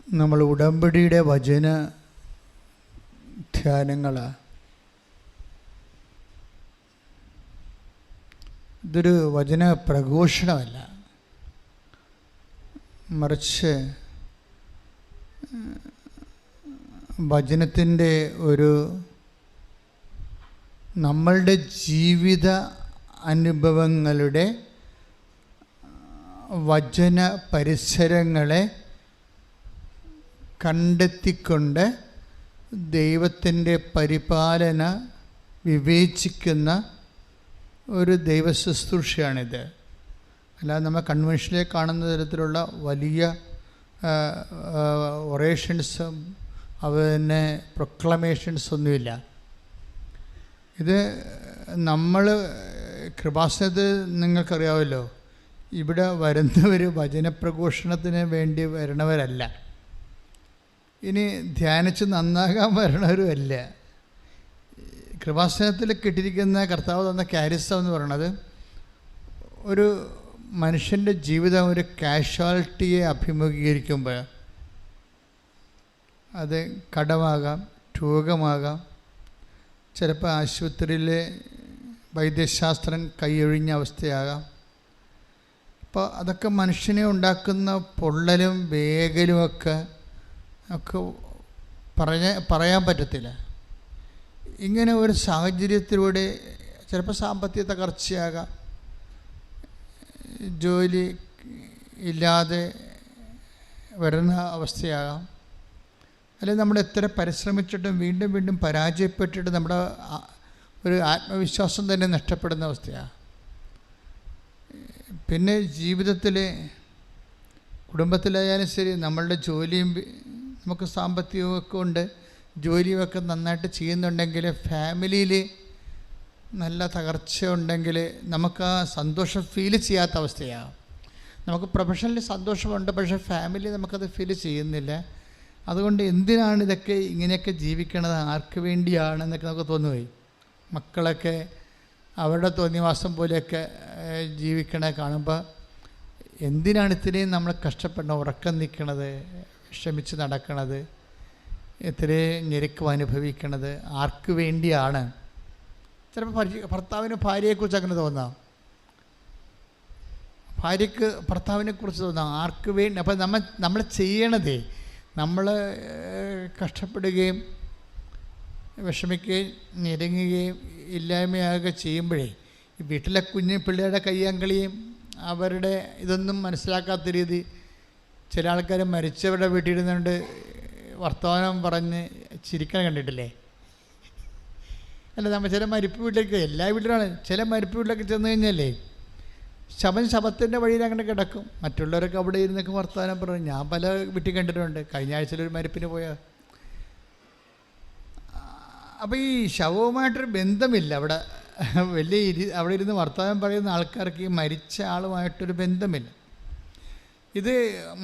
നമ്മൾ ഉടമ്പടിയുടെ വചന ധ്യാനങ്ങളാണ്. ഇതൊരു വചന പ്രഘോഷണമല്ല, മറിച്ച് വചനത്തിൻ്റെ ഒരു നമ്മളുടെ ജീവിത അനുഭവങ്ങളുടെ വചന പരിസരങ്ങളെ കണ്ടെത്തിക്കൊണ്ട് ദൈവത്തിൻ്റെ പരിപാലന വിവേചിക്കുന്ന ഒരു ദൈവശുശ്രൂഷയാണിത്. അല്ലാതെ നമ്മൾ കൺവെൻഷനിൽ കാണുന്ന തരത്തിലുള്ള വലിയ ഒറേഷൻസും അതുതന്നെ പ്രൊക്ലമേഷൻസ് ഒന്നുമില്ല. ഇത് നമ്മൾ കൃപാസനത്തിൽ നിങ്ങൾക്കറിയാമല്ലോ, ഇവിടെ വരുന്നവർ വചനപ്രഘോഷണത്തിന് വേണ്ടി വരണവരല്ല, ഇനി ധ്യാനിച്ച് നന്നാകാൻ വരണവരുമല്ല. കൃപാസനത്തിൽ കിട്ടിയിരിക്കുന്ന കർത്താവ് തന്ന കാരിസം എന്ന് പറയുന്നത് ഒരു മനുഷ്യൻ്റെ ജീവിതം ഒരു കാഷ്വാലിറ്റിയെ അഭിമുഖീകരിക്കുമ്പോൾ, അത് കടമാകാം, രോഗമാകാം, ചിലപ്പോൾ ആശുപത്രിയിലെ വൈദ്യശാസ്ത്രം കൈയൊഴിഞ്ഞ അവസ്ഥയാകാം. അപ്പോൾ അതൊക്കെ മനുഷ്യനെ ഉണ്ടാക്കുന്ന പൊള്ളലും വേഗലുമൊക്കെ പറയാൻ പറ്റത്തില്ല. ഇങ്ങനെ ഒരു സാഹചര്യത്തിലൂടെ ചിലപ്പോൾ സാമ്പത്തിക തകർച്ചയാകാം, ജോലി ഇല്ലാതെ വരുന്ന അവസ്ഥയാകാം, അല്ലെങ്കിൽ നമ്മൾ എത്ര പരിശ്രമിച്ചിട്ടും വീണ്ടും വീണ്ടും പരാജയപ്പെട്ടിട്ട് നമ്മുടെ ഒരു ആത്മവിശ്വാസം തന്നെ നഷ്ടപ്പെടുന്ന അവസ്ഥയാണ്. പിന്നെ ജീവിതത്തിൽ കുടുംബത്തിലായാലും ശരി, നമ്മളുടെ ജോലിയും നമുക്ക് സാമ്പത്തികമൊക്കെ ഉണ്ട്, ജോലിയൊക്കെ നന്നായിട്ട് ചെയ്യുന്നുണ്ടെങ്കിൽ ഫാമിലിയിൽ നല്ല തകർച്ച ഉണ്ടെങ്കിൽ നമുക്ക് ആ സന്തോഷം ഫീൽ ചെയ്യാത്ത അവസ്ഥയാണ്. നമുക്ക് പ്രൊഫഷണലി സന്തോഷമുണ്ട്, പക്ഷേ ഫാമിലി നമുക്കത് ഫീൽ ചെയ്യുന്നില്ല. അതുകൊണ്ട് എന്തിനാണ് ഇതൊക്കെ ഇങ്ങനെയൊക്കെ ജീവിക്കണത്, ആർക്ക് വേണ്ടിയാണെന്നൊക്കെ നമുക്ക് തോന്നുപോയി. മക്കളൊക്കെ അവരുടെ തോന്നിവാസം പോലെയൊക്കെ ജീവിക്കണ കാണുമ്പോൾ എന്തിനാണ് ഇത്രയും നമ്മൾ കഷ്ടപ്പെടണം, ഉറക്കം നിൽക്കണത്, വിഷമിച്ച് നടക്കണത്, ഇത്രയും ഞെരുക്കം അനുഭവിക്കണത് ആർക്ക് വേണ്ടിയാണ്? ചിലപ്പോൾ ഭർത്താവിന് ഭാര്യയെക്കുറിച്ച് അങ്ങനെ തോന്നാം, ഭാര്യയ്ക്ക് ഭർത്താവിനെക്കുറിച്ച് തോന്നാം, ആർക്ക് വേണ്ടി. അപ്പം നമ്മൾ ചെയ്യണതേ, നമ്മൾ കഷ്ടപ്പെടുകയും വിഷമിക്കുകയും ഞെരുങ്ങുകയും ഇല്ലായ്മയാകുക ചെയ്യുമ്പോഴേ ഈ വീട്ടിലെ കുഞ്ഞു പിള്ളേരുടെ കയ്യാങ്കളിയും അവരുടെ ഇതൊന്നും മനസ്സിലാക്കാത്ത രീതി ചില ആൾക്കാർ മരിച്ചവരുടെ വീട്ടിലിരുന്നുകൊണ്ട് വർത്തമാനം പറഞ്ഞ് ചിരിക്കാൻ കണ്ടിട്ടില്ലേ? അല്ല, നമ്മൾ ചില മരിപ്പ് വീട്ടിലേക്ക്, എല്ലാ വീട്ടിലാണ്, ചില മരിപ്പ് വീട്ടിലൊക്കെ ചെന്ന് കഴിഞ്ഞാലേ ശവത്തിൻ്റെ വഴിയിൽ അങ്ങനെ കിടക്കും, മറ്റുള്ളവരൊക്കെ അവിടെ ഇരുന്നൊക്കെ വർത്തമാനം പറഞ്ഞു. ഞാൻ പല വീട്ടിൽ കണ്ടിട്ടുണ്ട്. കഴിഞ്ഞ ആഴ്ചയിലൊരു മരിപ്പിന് പോയാൽ അപ്പോൾ ഈ ശവവുമായിട്ടൊരു ബന്ധമില്ല അവിടെ, അവിടെ ഇരുന്ന് വർത്തമാനം പറയുന്ന ആൾക്കാർക്ക് ഈ മരിച്ച ആളുമായിട്ടൊരു ബന്ധമില്ല. ഇത്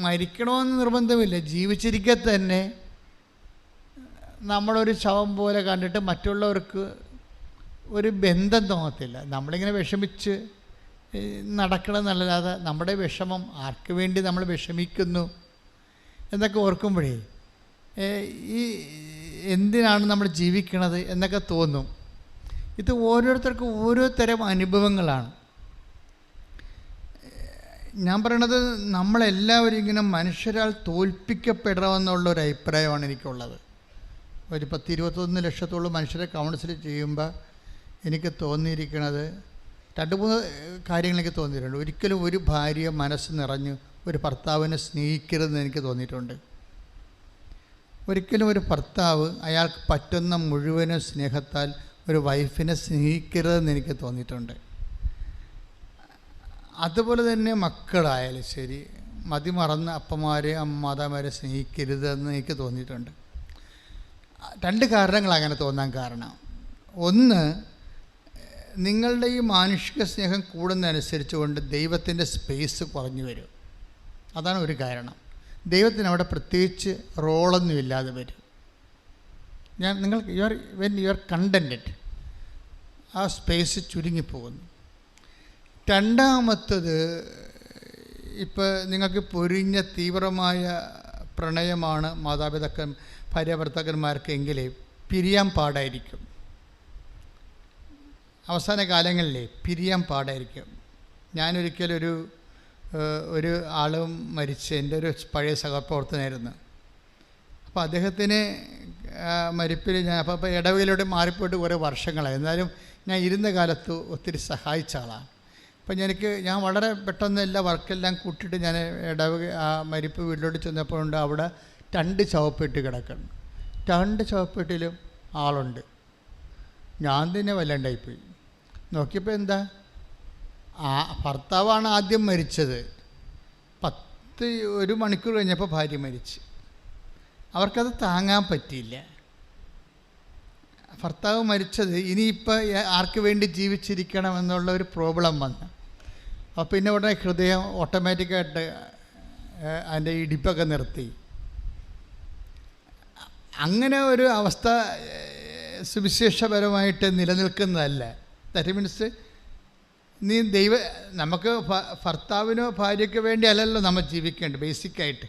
മരിക്കണമെന്ന് നിർബന്ധമില്ല, ജീവിച്ചിരിക്കെ തന്നെ നമ്മളൊരു ശവം പോലെ കണ്ടിട്ട് മറ്റുള്ളവർക്ക് ഒരു ബന്ധം തോന്നത്തില്ല. നമ്മളിങ്ങനെ വിഷമിച്ച് നടക്കണമെന്നല്ലാതെ നമ്മുടെ വിഷമം ആർക്ക് വേണ്ടി നമ്മൾ വിഷമിക്കുന്നു എന്നൊക്കെ ഓർക്കുമ്പോഴേ ഈ എന്തിനാണ് നമ്മൾ ജീവിക്കണത് എന്നൊക്കെ തോന്നും. ഇത് ഓരോരുത്തർക്കും ഓരോ തരം അനുഭവങ്ങളാണ്. ഞാൻ പറയണത് നമ്മളെല്ലാവരും ഇങ്ങനെ മനുഷ്യരാൽ തോൽപ്പിക്കപ്പെടണമെന്നുള്ളൊരു അഭിപ്രായമാണ് എനിക്കുള്ളത്. ഒരു 10-21 ലക്ഷത്തോളം മനുഷ്യരെ കൗൺസിൽ ചെയ്യുമ്പോൾ എനിക്ക് തോന്നിയിരിക്കുന്നത് 2-3 കാര്യങ്ങളൊക്കെ തോന്നിയിട്ടുണ്ട്. ഒരിക്കലും ഒരു ഭാര്യ മനസ്സ് നിറഞ്ഞ് ഒരു ഭർത്താവിനെ സ്നേഹിക്കരുതെന്ന് എനിക്ക് തോന്നിയിട്ടുണ്ട്. ഒരിക്കലും ഒരു ഭർത്താവ് അയാൾക്ക് പറ്റുന്ന മുഴുവനും സ്നേഹത്താൽ ഒരു വൈഫിനെ സ്നേഹിക്കരുതെന്ന് എനിക്ക് തോന്നിയിട്ടുണ്ട്. അതുപോലെ തന്നെ മക്കളായാലും ശരി, മതിമറന്ന അപ്പന്മാരെ മാതാമാരെ സ്നേഹിക്കരുതെന്ന് എനിക്ക് തോന്നിയിട്ടുണ്ട്. 2 കാരണങ്ങളാണ് അങ്ങനെ തോന്നാൻ കാരണം. ഒന്ന്, നിങ്ങളുടെ ഈ മാനുഷിക സ്നേഹം കൂടുന്നതനുസരിച്ച് കൊണ്ട് ദൈവത്തിൻ്റെ സ്പേസ് കുറഞ്ഞു വരും. അതാണ് ഒരു കാരണം. ദൈവത്തിന് അവിടെ പ്രത്യേകിച്ച് റോളൊന്നും ഇല്ലാതെ വരും. നിങ്ങൾക്ക് യു ആർ കണ്ടൻറ്റഡ്, ആ സ്പേസ് ചുരുങ്ങിപ്പോകുന്നു. രണ്ടാമത്തത്, ഇപ്പോൾ നിങ്ങൾക്ക് പൊരിഞ്ഞ തീവ്രമായ പ്രണയമാണ് ഭാര്യ ഭർത്താക്കന്മാർക്കെങ്കിൽ പിരിയാൻ പാടായിരിക്കും. അവസാന കാലങ്ങളിൽ പിരിയാൻ പാടായിരിക്കും. ഞാനൊരിക്കലൊരു ആളും മരിച്ച്, എൻ്റെ ഒരു പഴയ സഹപ്രവർത്തനായിരുന്നു. അപ്പോൾ അദ്ദേഹത്തിന് മരിപ്പിൽ ഞാൻ അപ്പോൾ ഇടവകയിലൂടെ മാറിപ്പോയിട്ട് കുറേ വർഷങ്ങളായി. എന്നാലും ഞാൻ ഇരുന്ന കാലത്ത് ഒത്തിരി സഹായിച്ച ആളാണ്. അപ്പം ഞാൻ വളരെ പെട്ടെന്ന് എല്ലാ വർക്കെല്ലാം കൂട്ടിയിട്ട് ഞാൻ ഇടവക മരിപ്പ് വീട്ടിലോട്ട് ചെന്നപ്പോഴുണ്ട് അവിടെ 2 ശവപ്പെട്ടി കിടക്കുന്നു. 2 ശവപ്പെട്ടിയിലും ആളുണ്ട്. ഞാൻ തന്നെ വല്ലാണ്ടായിപ്പോയി. നോക്കിയപ്പോൾ എന്താ, ഭർത്താവാണ് ആദ്യം മരിച്ചത്. 1 മണിക്കൂർ കഴിഞ്ഞപ്പോൾ ഭാര്യ മരിച്ച്. അവർക്കത് താങ്ങാൻ പറ്റിയില്ല. ഭർത്താവ് മരിച്ചത് ഇനിയിപ്പോൾ ആർക്ക് വേണ്ടി ജീവിച്ചിരിക്കണം എന്നുള്ള ഒരു പ്രോബ്ലം വന്നു. അപ്പോൾ പിന്നെ ഉടനെ ഹൃദയം ഓട്ടോമാറ്റിക്കായിട്ട് അതിൻ്റെ ഇടിപ്പൊക്കെ നിർത്തി. അങ്ങനെ ഒരു അവസ്ഥ സുവിശേഷപരമായിട്ട് നിലനിൽക്കുന്നതല്ല. ദാറ്റ് മീൻസ് നമുക്ക് ഭർത്താവിനോ ഭാര്യയ്ക്കോ വേണ്ടി അല്ലല്ലോ നമ്മൾ ജീവിക്കേണ്ടത്. ബേസിക്കായിട്ട്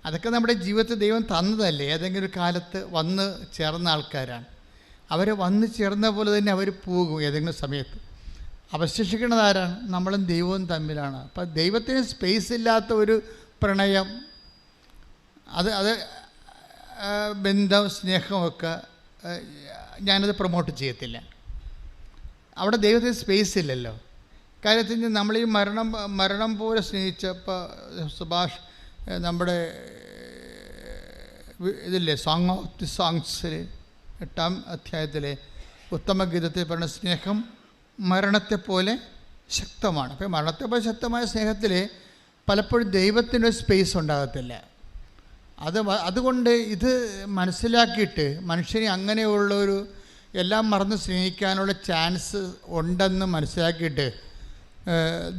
അതൊക്കെ നമ്മുടെ ജീവിതത്തിൽ ദൈവം തന്നതല്ലേ. ഏതെങ്കിലും ഒരു കാലത്ത് വന്ന് ചേർന്ന ആൾക്കാരാണ്. അവർ വന്ന് ചേർന്ന പോലെ തന്നെ അവർ പോകും ഏതെങ്കിലും സമയത്ത്. അവശേഷിക്കുന്നത് ആരാണ്? നമ്മളും ദൈവവും തമ്മിലാണ്. അപ്പം ദൈവത്തിന് സ്പേസ് ഇല്ലാത്ത ഒരു പ്രണയം, അത് ബന്ധം, സ്നേഹമൊക്കെ ഞാനത് പ്രൊമോട്ട് ചെയ്യത്തില്ല. അവിടെ ദൈവത്തിന് സ്പേസ് ഇല്ലല്ലോ. കാര്യത്തിൽ നമ്മൾ ഈ മരണം പോലെ സ്നേഹിച്ചപ്പോൾ സുഭാഷ് നമ്മുടെ ഇതില്ലേ സോങ് ഓഫ് ദി സോങ്സിൽ 8-ാം അധ്യായത്തിലെ ഉത്തമഗീതത്തിൽ പറഞ്ഞ സ്നേഹം മരണത്തെപ്പോലെ ശക്തമാണ്. അപ്പോൾ മരണത്തെപ്പോലെ ശക്തമായ സ്നേഹത്തിൽ പലപ്പോഴും ദൈവത്തിനൊരു സ്പേസ് ഉണ്ടാകത്തില്ല. അതുകൊണ്ട് ഇത് മനസ്സിലാക്കിയിട്ട് മനുഷ്യനെ അങ്ങനെയുള്ളൊരു എല്ലാം മറന്ന് സ്നേഹിക്കാനുള്ള ചാൻസ് ഉണ്ടെന്ന് മനസ്സിലാക്കിയിട്ട്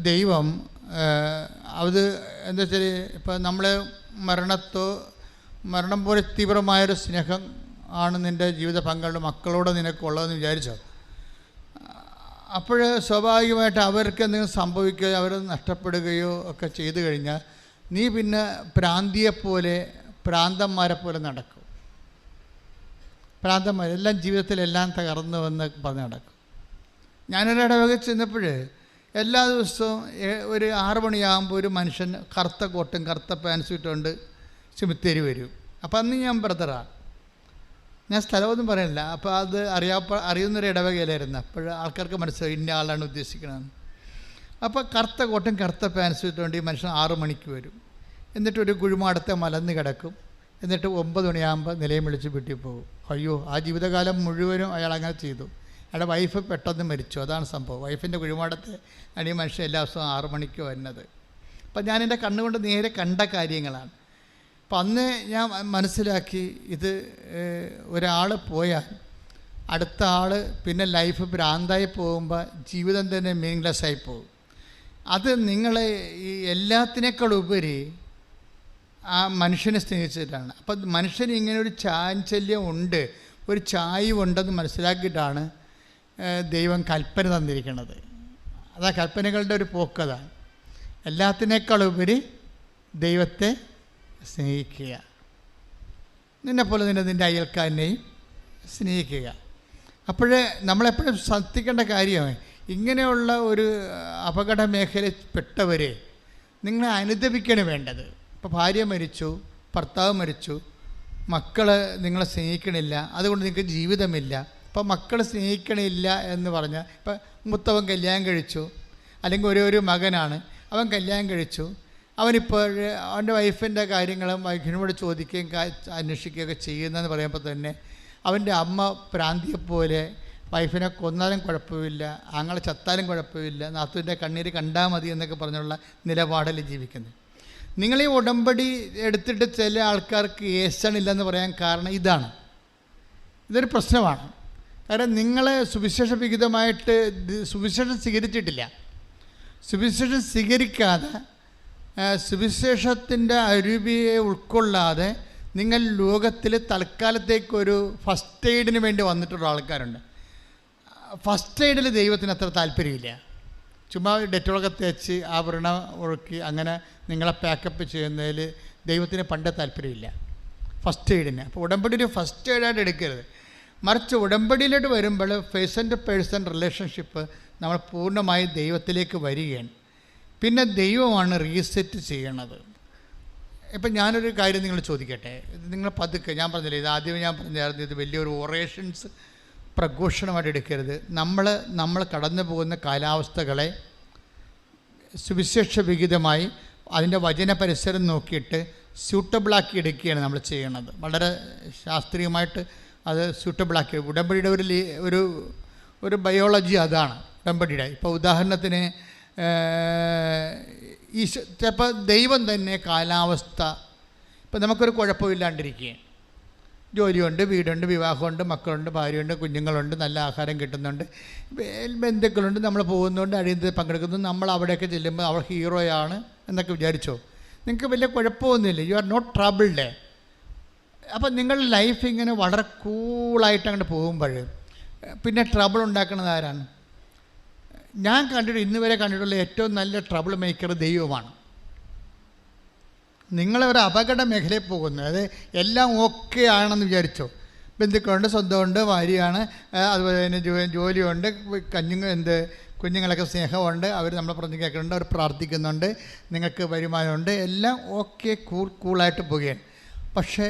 ദൈവം അത് എന്താ വെച്ചാൽ ഇപ്പോൾ നമ്മൾ മരണം പോലെ തീവ്രമായൊരു സ്നേഹം ആണ് നിൻ്റെ ജീവിത പങ്കാളിയുടെ മക്കളോട് നിനക്കുള്ളതെന്ന് വിചാരിച്ചോ. അപ്പോൾ സ്വാഭാവികമായിട്ട് അവർക്ക് എന്തെങ്കിലും സംഭവിക്കുകയോ അവർ നഷ്ടപ്പെടുകയോ ഒക്കെ ചെയ്തു കഴിഞ്ഞാൽ നീ പിന്നെ ഭ്രാന്തന്മാരെ പോലെ നടക്കും. ഭ്രാന്തന്മാരെല്ലാം ജീവിതത്തിലെല്ലാം തകർന്നു എന്ന് പറഞ്ഞ് നടക്കും. ഞാനൊരു ഇടവക ചെന്നപ്പോൾ എല്ലാ ദിവസവും ഒരു 6 മണിയാകുമ്പോൾ ഒരു മനുഷ്യൻ കറുത്ത കോട്ടും കറുത്ത പാൻസും ഇട്ടുകൊണ്ട് ചെമിത്തേരി വരും. അപ്പോൾ അന്ന് ഞാൻ ബ്രദറാണ്, ഞാൻ സ്ഥലമൊന്നും പറയില്ല. അപ്പോൾ അത് അറിയുന്നൊരു ഇടവകയിലായിരുന്നു. അപ്പോൾ ആൾക്കാർക്ക് മനസ്സിലായി ഇന്ന ആളാണ് ഉദ്ദേശിക്കണമെന്ന്. അപ്പോൾ കറുത്ത കോട്ടും കറുത്ത പാൻസും ഇട്ടുകൊണ്ട് ഈ മനുഷ്യൻ 6 മണിക്ക് വരും. എന്നിട്ട് ഒരു കുഴിമാടത്തെ മലന്ന് കിടക്കും. എന്നിട്ട് 9 മണിയാകുമ്പോൾ നിലയം വിളിച്ച് വീട്ടിൽ പോകും. അയ്യോ, ആ ജീവിതകാലം മുഴുവനും അയാൾ അങ്ങനെ ചെയ്തു. അയാളുടെ വൈഫ് പെട്ടെന്ന് മരിച്ചു. അതാണ് സംഭവം. വൈഫിൻ്റെ കുഴിമാടത്തെ ഈ മനുഷ്യൻ എല്ലാ ദിവസവും 6 മണിക്ക് വരുന്നത്. അപ്പം ഞാൻ എൻ്റെ കണ്ണുകൊണ്ട് നേരെ കണ്ട കാര്യങ്ങളാണ്. അപ്പം അന്ന് ഞാൻ മനസ്സിലാക്കി, ഇത് ഒരാൾ പോയാൽ അടുത്ത ആൾ പിന്നെ ലൈഫ് ഭ്രാന്തായി പോകുമ്പോൾ ജീവിതം തന്നെ മീനിങ്ലെസ് ആയി പോകും. അത് നിങ്ങളെ ഈ എല്ലാത്തിനേക്കാളുപരി ആ മനുഷ്യനെ സ്നേഹിച്ചിട്ടാണ്. അപ്പം മനുഷ്യന് ഇങ്ങനെ ഒരു ചാഞ്ചല്യം ഉണ്ട്, ഒരു ചായ്വുണ്ടെന്ന് മനസ്സിലാക്കിയിട്ടാണ് ദൈവം കൽപ്പന തന്നിരിക്കുന്നത്. അതാ കൽപ്പനകളുടെ ഒരു പോക്കതാണ്. എല്ലാത്തിനേക്കാളുപരി ദൈവത്തെ സ്നേഹിക്കുക, നിന്നെപ്പോലെ തന്നെ നിൻ്റെ അയൽക്കാരനെയും സ്നേഹിക്കുക. അപ്പോഴേ നമ്മളെപ്പോഴും ശ്രദ്ധിക്കേണ്ട കാര്യമാണ്, ഇങ്ങനെയുള്ള ഒരു അപകട മേഖലയിൽ പെട്ടവരെ നിങ്ങളെ അനുദപിക്കണം വേണ്ടത്. ഇപ്പോൾ ഭാര്യ മരിച്ചു, ഭർത്താവ് മരിച്ചു, മക്കൾ നിങ്ങളെ സ്നേഹിക്കണില്ല, അതുകൊണ്ട് നിങ്ങൾക്ക് ജീവിതമില്ല. അപ്പോൾ മക്കൾ സ്നേഹിക്കണില്ല എന്ന് പറഞ്ഞാൽ, ഇപ്പം മൂത്തവൻ കല്യാണം കഴിച്ചു, അല്ലെങ്കിൽ ഒരു മകനാണ്, അവൻ കല്യാണം കഴിച്ചു, അവനിപ്പോൾ അവൻ്റെ വൈഫിൻ്റെ കാര്യങ്ങളും വൈഫിനോട് ചോദിക്കുകയും അന്വേഷിക്കുകയൊക്കെ ചെയ്യുന്നതെന്ന് പറയുമ്പോൾ തന്നെ അവൻ്റെ അമ്മ പ്രാന്തിയെപ്പോലെ വൈഫിനെ കൊന്നാലും കുഴപ്പമില്ല, ആങ്ങളെ ചത്താലും കുഴപ്പമില്ല, നാത്തൂൻ്റെ കണ്ണീര് കണ്ടാൽ മതി എന്നൊക്കെ പറഞ്ഞുള്ള നിലപാടിൽ ജീവിക്കുന്നത്. നിങ്ങൾ ഈ ഉടമ്പടി എടുത്തിട്ട് ചില ആൾക്കാർക്ക് ഏശണില്ലെന്ന് പറയാൻ കാരണം ഇതാണ്. ഇതൊരു പ്രശ്നമാണ്. കാരണം നിങ്ങളെ സുവിശേഷവിഹിതമായിട്ട് സുവിശേഷം സ്വീകരിച്ചിട്ടില്ല. സുവിശേഷം സ്വീകരിക്കാതെ, സുവിശേഷത്തിൻ്റെ അരുവിയെ ഉൾക്കൊള്ളാതെ നിങ്ങൾ ലോകത്തിൽ തൽക്കാലത്തേക്കൊരു ഫസ്റ്റ് എയ്ഡിന് വേണ്ടി വന്നിട്ടുള്ള ആൾക്കാരുണ്ട്. ഫസ്റ്റ് എയ്ഡിൽ ദൈവത്തിന് അത്ര താല്പര്യമില്ല. ചുമ്മാ ഡെറ്റോളൊക്കെ തേച്ച് ആഭരണം ഒഴുക്കി അങ്ങനെ നിങ്ങളെ പാക്കപ്പ് ചെയ്യുന്നതിൽ ദൈവത്തിന് പണ്ട് താല്പര്യമില്ല ഫസ്റ്റ് എയ്ഡിന്. അപ്പോൾ ഉടമ്പടി ഒരു ഫസ്റ്റ് എയ്ഡായിട്ട് എടുക്കരുത്. മറിച്ച് ഉടമ്പടിയിലോട്ട് വരുമ്പോൾ പേഴ്സൺ ടു പേഴ്സൺ റിലേഷൻഷിപ്പ് നമ്മൾ പൂർണ്ണമായി ദൈവത്തിലേക്ക് വരികയാണ്. പിന്നെ ദൈവമാണ് റീസെറ്റ് ചെയ്യണത്. ഇപ്പം ഞാനൊരു കാര്യം നിങ്ങൾ ചോദിക്കട്ടെ. ഇത് നിങ്ങൾ പതുക്കെ, ഞാൻ പറഞ്ഞില്ലേ, ഇത് ആദ്യമേ ഞാൻ പറഞ്ഞായിരുന്നു, ഇത് വലിയൊരു ഒറേഷൻസ് പ്രഘോഷണമായിട്ട് എടുക്കരുത്. നമ്മൾ കടന്നു പോകുന്ന കാലാവസ്ഥകളെ സുവിശേഷ വിഹിതമായി അതിൻ്റെ വചന പരിസരം നോക്കിയിട്ട് സ്യൂട്ടബിളാക്കി എടുക്കുകയാണ് നമ്മൾ ചെയ്യണത്. വളരെ ശാസ്ത്രീയമായിട്ട് അത് സ്യൂട്ടബിളാക്കി. ഉടമ്പടിയുടെ ഒരു ബയോളജി അതാണ് ഉടമ്പടിയുടെ. ഇപ്പോൾ ഉദാഹരണത്തിന് ചിലപ്പോൾ ദൈവം തന്നെ കാലാവസ്ഥ, ഇപ്പം നമുക്കൊരു കുഴപ്പമില്ലാണ്ടിരിക്കുകയാണ്, ജോലിയുണ്ട്, വീടുണ്ട്, വിവാഹമുണ്ട്, മക്കളുണ്ട്, ഭാര്യയുണ്ട്, കുഞ്ഞുങ്ങളുണ്ട്, നല്ല ആഹാരം കിട്ടുന്നുണ്ട്, ബന്ധുക്കളുണ്ട്, നമ്മൾ പോകുന്നുണ്ട്, അഴിയത്തിൽ പങ്കെടുക്കുന്നു, നമ്മൾ അവിടെയൊക്കെ ചെല്ലുമ്പോൾ അവൾ ഹീറോയാണ് എന്നൊക്കെ വിചാരിച്ചോ. നിങ്ങൾക്ക് വലിയ കുഴപ്പമൊന്നുമില്ല, യു ആർ നോട്ട് ട്രബിൾഡ്. അപ്പം നിങ്ങളുടെ ലൈഫ് ഇങ്ങനെ വളരെ കൂളായിട്ട് അങ്ങോട്ട് പോകുമ്പോൾ പിന്നെ ട്രബിൾ ഉണ്ടാക്കുന്നത് ആരാണ്? ഞാൻ ഇന്ന് വരെ കണ്ടിട്ടുള്ള ഏറ്റവും നല്ല ട്രബിൾ മേക്കർ ദൈവമാണ്. നിങ്ങളൊരു അപകട മേഖലയിൽ പോകുന്നത്, അത് എല്ലാം ഓക്കെ ആണെന്ന് വിചാരിച്ചോ. ബന്ധുക്കളുണ്ട്, സ്വന്തമുണ്ട്, ഭാര്യയാണ്, അതുപോലെ തന്നെ ജോലിയുണ്ട്, കുഞ്ഞുങ്ങളൊക്കെ സ്നേഹമുണ്ട്, അവർ നമ്മളെ പറഞ്ഞ് കേൾക്കുന്നുണ്ട്, അവർ പ്രാർത്ഥിക്കുന്നുണ്ട്, നിങ്ങൾക്ക് വരുമാനമുണ്ട്, എല്ലാം ഓക്കെ കൂളായിട്ട് പോവുകയാണ്. പക്ഷേ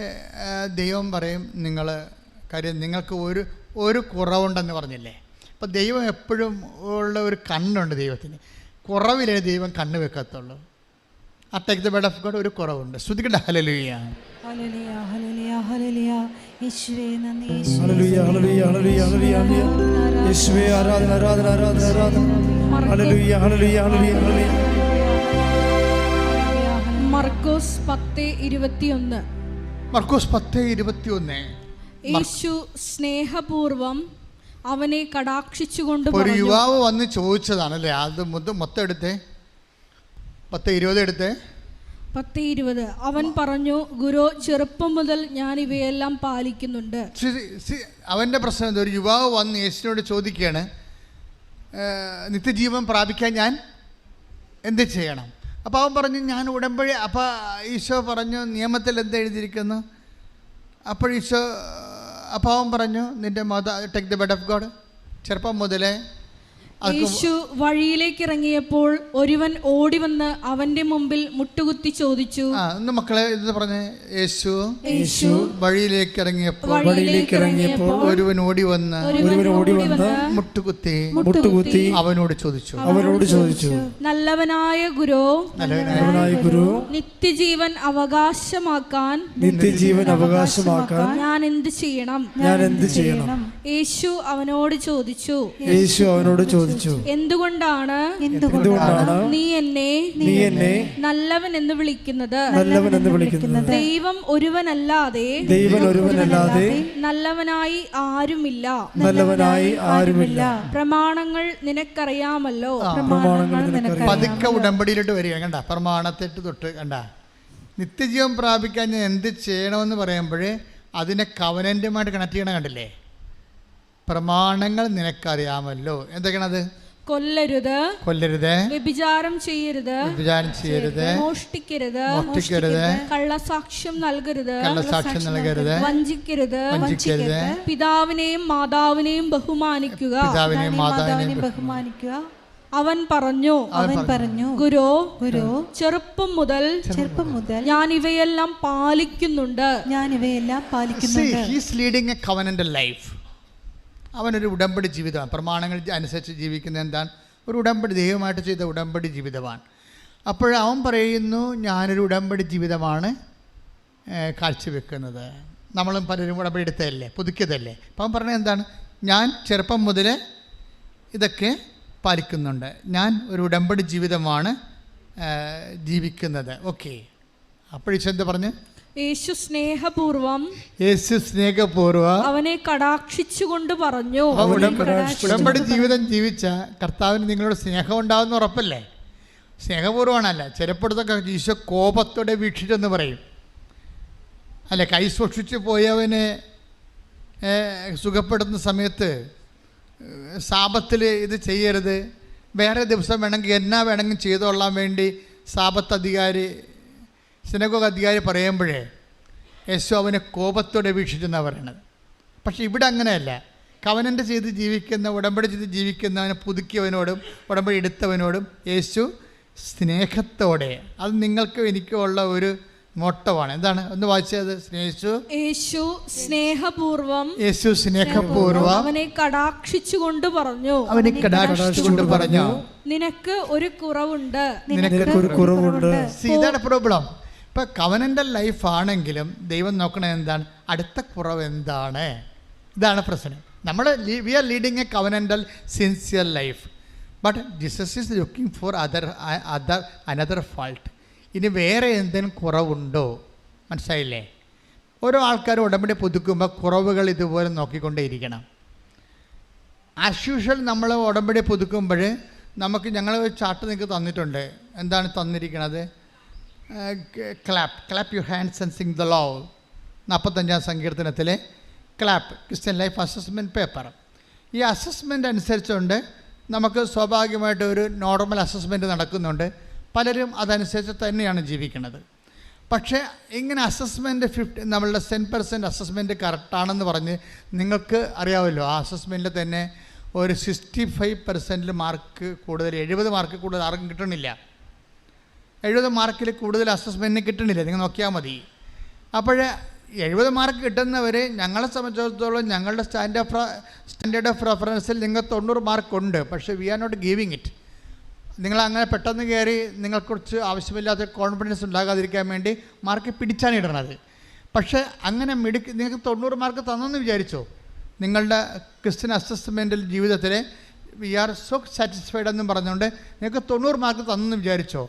ദൈവം പറയും നിങ്ങൾക്ക് ഒരു കുറവുണ്ടെന്ന് പറഞ്ഞില്ലേ. അപ്പോൾ ദൈവം എപ്പോഴും ഉള്ള ഒരു കണ്ണുണ്ട് ദൈവത്തിന്. കുറവിലേ ദൈവം കണ്ണ് വെക്കത്തുള്ളൂ. ആ take the bed of God ഒരു കുറവുണ്ട്. ശ്രുതിക്കട്ടെ ഹല്ലേലൂയ. ഹല്ലേലൂയ ഹല്ലേലൂയ ഹല്ലേലൂയ. യേശുവേ നന്ദി. ഹല്ലേലൂയ ഹല്ലേലൂയ ഹല്ലേലൂയ ഹല്ലേലൂയ. യേശുവേ ആരാധന ആരാധന ആരാധന ആരാധന. ഹല്ലേലൂയ ഹല്ലേലൂയ ഹല്ലേലൂയ. മർക്കോസ് 10:21. മർക്കോസ് 10:21. യേശു സ്നേഹപൂർവം അവനെ കടാക്ഷിച്ചുകൊണ്ട് ഒരു യുവാവ് വന്ന് ചോദിച്ചതാണല്ലേ. അത് മൊത്തം എടുത്തേ, 10:20 എടുത്തേ. 10:20. അവൻ പറഞ്ഞു, ഗുരു, ചെറുപ്പം മുതൽ ഞാൻ ഇവയെല്ലാം പാലിക്കുന്നുണ്ട്. അവൻ്റെ പ്രശ്നം എന്താ? ഒരു യുവാവ് വന്ന് യേശുവിനോട് ചോദിക്കുകയാണ്, നിത്യജീവൻ പ്രാപിക്കാൻ ഞാൻ എന്ത് ചെയ്യണം? അപ്പോൾ അവൻ പറഞ്ഞു, ഞാൻ ഉടമ്പടി. അപ്പോൾ ഈശോ പറഞ്ഞു, നിയമത്തിൽ എന്ത് എഴുതിയിരിക്കുന്നു? അപ്പോൾ അവൻ പറഞ്ഞു, നിൻ്റെ take the bed of God. ചെറുപ്പം മുതലേ യേശു വഴിയിലേക്ക് ഇറങ്ങിയപ്പോൾ ഒരുവൻ ഓടി വന്ന് അവന്റെ മുമ്പിൽ മുട്ടുകുത്തി ചോദിച്ചു. മക്കളെ ഇത് പറഞ്ഞേ. യേശു വഴിയിലേക്ക് ഇറങ്ങിയപ്പോൾ ഒരുവൻ ഓടി വന്ന് മുട്ടുകുത്തി അവനോട് ചോദിച്ചു, നല്ലവനായ ഗുരു, നിത്യജീവൻ അവകാശമാക്കാൻ ഞാൻ എന്ത് ചെയ്യണം? യേശു അവനോട് ചോദിച്ചു, എന്തുകൊണ്ടാണ് നീ എന്നെ നല്ലവൻ എന്ന് വിളിക്കുന്നത്? ദൈവം ഒരുവനല്ലാതെ നല്ലവനായി ആരുമില്ല. പ്രമാണങ്ങൾ നിനക്കറിയാമല്ലോ. പതുക്കെ ഉടമ്പടിയിലോട്ട് വരിക. കണ്ട, പ്രമാണത്തെട്ട് തൊട്ട് കണ്ട, നിത്യജീവൻ പ്രാപിക്കാൻ ഞാൻ എന്ത് ചെയ്യണമെന്ന് പറയുമ്പോഴേ അതിനെ കവനന്റുമായിട്ട് കണക്ട് ചെയ്യണം. കണ്ടില്ലേ? പ്രമാണങ്ങൾ നിനക്കറിയാമല്ലോ. എന്തൊക്കെയാണത്? കൊല്ലരുത്, വ്യഭിചാരം ചെയ്യരുത്, മോഷ്ടിക്കരുത്, കള്ളസാക്ഷ്യം നൽകരുത്, വഞ്ചിക്കരുത്, പിതാവിനെയും മാതാവിനെയും ബഹുമാനിക്കുക. അവൻ പറഞ്ഞു, ഗുരു, ചെറുപ്പം മുതൽ ഞാൻ ഇവയെല്ലാം പാലിക്കുന്നുണ്ട്. അവനൊരു ഉടമ്പടി ജീവിതമാണ്. പ്രമാണങ്ങൾ അനുസരിച്ച് ജീവിക്കുന്ന എന്താണ്? ഒരു ഉടമ്പടി, ദൈവമായിട്ട് ചെയ്ത ഉടമ്പടി ജീവിതമാണ്. അവൻ പറയുന്നു, ഞാനൊരു ഉടമ്പടി ജീവിതമാണ് കാഴ്ചവെക്കുന്നത്. നമ്മളും പലരും ഉടമ്പടി എടുത്തതല്ലേ, പുതുക്കിയതല്ലേ. അപ്പം അവൻ പറഞ്ഞത് എന്താണ്? ഞാൻ ചെറുപ്പം മുതൽ ഇതൊക്കെ പാലിക്കുന്നുണ്ട്, ഞാൻ ഒരു ഉടമ്പടി ജീവിതമാണ് ജീവിക്കുന്നത്. ഓക്കെ. അപ്പോഴെന്താ പറഞ്ഞു? യേശു സ്നേഹപൂർവം അവനെ കടാക്ഷിച്ചുകൊണ്ട് പറഞ്ഞു. ഉടമ്പടി ജീവിതം ജീവിച്ച കർത്താവിന് നിങ്ങളോട് സ്നേഹം ഉണ്ടാവുന്ന ഉറപ്പല്ലേ? സ്നേഹപൂർവ്വമാണല്ല. ചിലപ്പോഴത്തൊക്കെ ഈശോ കോപത്തോടെ വീക്ഷിച്ചെന്ന് പറയും അല്ലെ. കൈ സൂക്ഷിച്ച് പോയവനെ സുഖപ്പെടുത്തുന്ന സമയത്ത് സാപത്തിൽ ഇത് ചെയ്യരുത്, വേറെ ദിവസം വേണമെങ്കിൽ വേണമെങ്കിൽ ചെയ്തോളാൻ വേണ്ടി സാപത്ത് അധികാരി സിനഗോഗ് അധികാരി പറയുമ്പോഴേ യേശു അവനെ കോപത്തോടെ വീക്ഷിച്ചെന്നാണ് പറയണത്. പക്ഷേ ഇവിടെ അങ്ങനെയല്ല. കവനൻ്റ് ചെയ്ത് ജീവിക്കുന്ന, ഉടമ്പടി ചെയ്ത് ജീവിക്കുന്നവനെ പുതുക്കിയവനോടും ഉടമ്പടി എടുത്തവനോടും യേശു സ്നേഹത്തോടെ, അത് നിങ്ങൾക്കും എനിക്കും ഉള്ള ഒരു മോട്ടമാണ്. എന്താണ്? ഒന്ന് വായിച്ചത്. യേശു സ്നേഹപൂർവം അവനെ കടാക്ഷിച്ചുകൊണ്ട് പറഞ്ഞു, നിനക്ക് ഒരു കുറവുണ്ട്. ഇതാണ് പ്രോബ്ലം. ഇപ്പൊ കവനൻ്റൽ ലൈഫ് ആണെങ്കിലും ദൈവം നോക്കണത് എന്താണ്? അടുത്ത കുറവ് എന്താണ്? ഇതാണ് പ്രശ്നം. നമ്മൾ we are leading a covenantal sincere life, but Jesus is looking for another fault. ഇനി വേറെ എന്തെങ്കിലും കുറവുണ്ടോ? മനസ്സിലായില്ലേ? ഓരോ ആൾക്കാരും ഉടമ്പടി പുതുക്കുമ്പോൾ കുറവുകൾ ഇതുപോലെ നോക്കിക്കൊണ്ടേയിരിക്കണം. ആസ് യൂഷ്വൽ നമ്മൾ ഉടമ്പടി പുതുക്കുമ്പോൾ ഞങ്ങൾ ഒരു ചാർട്ട് നിങ്ങൾക്ക് തന്നിട്ടുണ്ട്. എന്താണ് തന്നിരിക്കുന്നത്? Clap your hands and sing the law. 45-ാം സങ്കീർത്തനത്തിലെ clap, Christian life assessment paper. ഈ അസസ്മെൻ്റ് അനുസരിച്ചുകൊണ്ട് നമുക്ക് സ്വാഭാവികമായിട്ട് ഒരു നോർമൽ അസസ്മെൻറ്റ് നടക്കുന്നുണ്ട്. പലരും അതനുസരിച്ച് തന്നെയാണ് ജീവിക്കുന്നത്. പക്ഷേ ഇങ്ങനെ അസസ്മെൻറ്റ് നമ്മളുടെ 10% അസസ്മെൻറ്റ് കറക്റ്റാണെന്ന് പറഞ്ഞ് നിങ്ങൾക്ക് അറിയാമല്ലോ, ആ അസസ്മെൻറ്റിൽ തന്നെ ഒരു 65% മാർക്ക് കൂടുതൽ, 70 മാർക്ക് കൂടുതൽ ആർക്കും കിട്ടണില്ല. 70 മാർക്കിൽ കൂടുതൽ അസസ്മെൻറ്റിന് കിട്ടണില്ല. നിങ്ങൾ നോക്കിയാൽ മതി. അപ്പോൾ 70 മാർക്ക് കിട്ടുന്നവർ, ഞങ്ങളെ സംബന്ധിച്ചിടത്തോളം ഞങ്ങളുടെ സ്റ്റാൻഡേർഡ് ഓഫ് റെഫറൻസിൽ നിങ്ങൾ 90 മാർക്കുണ്ട്. പക്ഷേ we are not giving it. നിങ്ങളങ്ങനെ പെട്ടെന്ന് കയറി നിങ്ങൾക്കുറിച്ച് ആവശ്യമില്ലാത്ത കോൺഫിഡൻസ് ഉണ്ടാകാതിരിക്കാൻ വേണ്ടി മാർക്ക് പിടിച്ചാണ് ഇടണത്. പക്ഷേ അങ്ങനെ നിങ്ങൾക്ക് 90 മാർക്ക് തന്നെന്ന് വിചാരിച്ചോ, നിങ്ങളുടെ ക്രിസ്ത്യൻ അസസ്മെൻ്റൽ ജീവിതത്തിൽ വി ആർ സോ സാറ്റിസ്ഫൈഡ് എന്നും പറഞ്ഞുകൊണ്ട് നിങ്ങൾക്ക് 90 മാർക്ക് തന്നെന്ന് വിചാരിച്ചോ.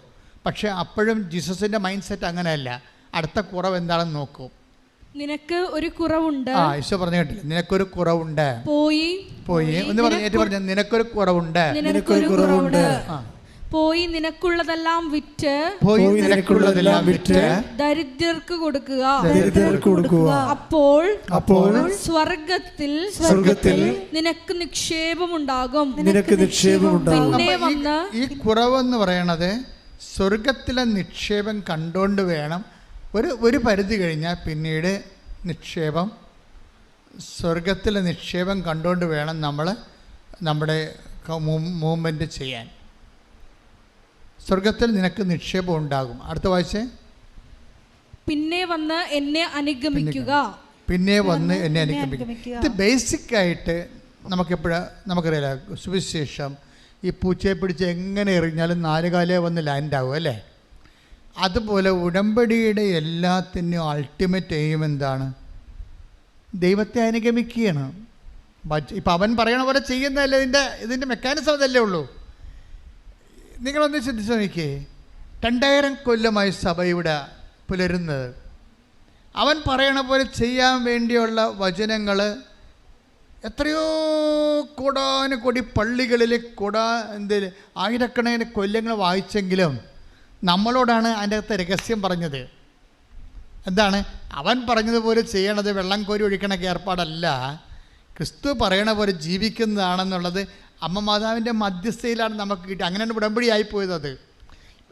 പക്ഷേ അപ്പോഴും ജീസസിൻ്റെ മൈൻഡ് സെറ്റ് അങ്ങനെയല്ല. അടുത്ത കുറവ് എന്താണെന്ന് നോക്കൂ. നിനക്ക് ഒരു കുറവുണ്ട്. ഈശോ പറഞ്ഞു കേട്ടില്ല, നിനക്കൊരു കുറവുണ്ട്. പോയി ഒന്ന് പറഞ്ഞു, നിനക്കൊരു കുറവുണ്ട്. പോയി നിനക്കുള്ളതെല്ലാം വിറ്റ് ദരിദ്രർക്ക് കൊടുക്കുക. അപ്പോൾ സ്വർഗത്തിൽ നിനക്ക് നിക്ഷേപമുണ്ടാകും. പിന്നെ വന്ന് ഈ കുറവെന്ന് പറയണത് സ്വർഗത്തിലെ നിക്ഷേപം കണ്ടുകൊണ്ട് വേണം. ഒരു പരിധി കഴിഞ്ഞാൽ പിന്നീട് സ്വർഗത്തിലെ നിക്ഷേപം കണ്ടുകൊണ്ട് വേണം നമ്മൾ നമ്മുടെ മൂവ്മെൻറ്റ് ചെയ്യാൻ. സ്വർഗത്തിൽ നിനക്ക് നിക്ഷേപം ഉണ്ടാകും. അടുത്ത വായിച്ചേ. പിന്നെ വന്ന് എന്നെ അനുഗമിക്കുക. ഇത് ബേസിക്കായിട്ട് നമുക്കറിയില്ല. സുവിശേഷം ഈ പൂച്ചയെ പിടിച്ച് എങ്ങനെ എറിഞ്ഞാലും 4 കാലേ വന്ന് ലാൻഡാവും അല്ലേ? അതുപോലെ ഉടമ്പടിയുടെ എല്ലാത്തിനും അൾട്ടിമേറ്റ് എയിം എന്താണ്? ദൈവത്തെ അനുഗമിക്കുകയാണ്. ഇപ്പം അവൻ പറയണ പോലെ ചെയ്യുന്നതല്ലേ ഇതിൻ്റെ മെക്കാനിസം അതല്ലേ ഉള്ളൂ. നിങ്ങളൊന്ന് ചിന്തിച്ച് നോക്കിയേ. 2000 കൊല്ലമായി സഭ ഇവിടെ പുലരുന്നത്. അവൻ പറയണ പോലെ ചെയ്യാൻ വേണ്ടിയുള്ള വചനങ്ങൾ എത്രയോ കോടാനുകോടി പള്ളികളിൽ ആയിരക്കണക്കിന് കൊല്ലങ്ങൾ വായിച്ചെങ്കിലും നമ്മളോടാണ് അതിൻ്റെ അകത്ത് രഹസ്യം പറഞ്ഞത്. എന്താണ്? അവൻ പറഞ്ഞതുപോലെ ചെയ്യണത് വെള്ളം കോരി ഒഴിക്കണ ഏർപ്പാടല്ല, ക്രിസ്തു പറയണ പോലെ ജീവിക്കുന്നതാണെന്നുള്ളത് അമ്മ മാതാവിൻ്റെ മധ്യസ്ഥയിലാണ് നമുക്ക് കിട്ടി. അങ്ങനെയാണ് ഉടമ്പടിയായിപ്പോയത്. അത്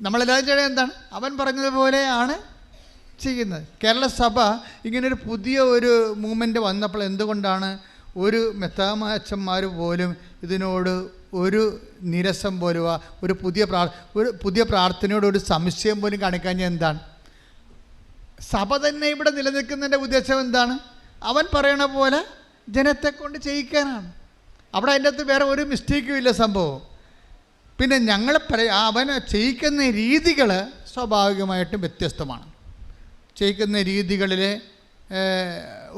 നമ്മളെല്ലാവരും ചെയ്യണത് എന്താണ്? അവൻ പറഞ്ഞതുപോലെയാണ് ചെയ്യുന്നത്. കേരള സഭ ഇങ്ങനൊരു പുതിയ ഒരു മൂവ്മെൻറ്റ് വന്നപ്പോൾ എന്തുകൊണ്ടാണ് ഒരു മെത്താമാച്ചന്മാർ പോലും ഇതിനോട് ഒരു നിരസം പോലും, ഒരു പുതിയ പ്രാർത്ഥനയോട് ഒരു സംശയം പോലും കാണിക്കാൻ? എന്താണ്? സഭ തന്നെ ഇവിടെ നിലനിൽക്കുന്നതിൻ്റെ ഉദ്ദേശം എന്താണ്? അവൻ പറയണ പോലെ ജനത്തെ കൊണ്ട് ചെയ്യിക്കാനാണ്. അവിടെ അതിൻ്റെ അകത്ത് വേറെ ഒരു മിസ്റ്റേക്കും ഇല്ല സംഭവം. പിന്നെ അവൻ ചെയ്യിക്കുന്ന രീതികൾ സ്വാഭാവികമായിട്ടും വ്യത്യസ്തമാണ്. ചെയ്യിക്കുന്ന രീതികളിൽ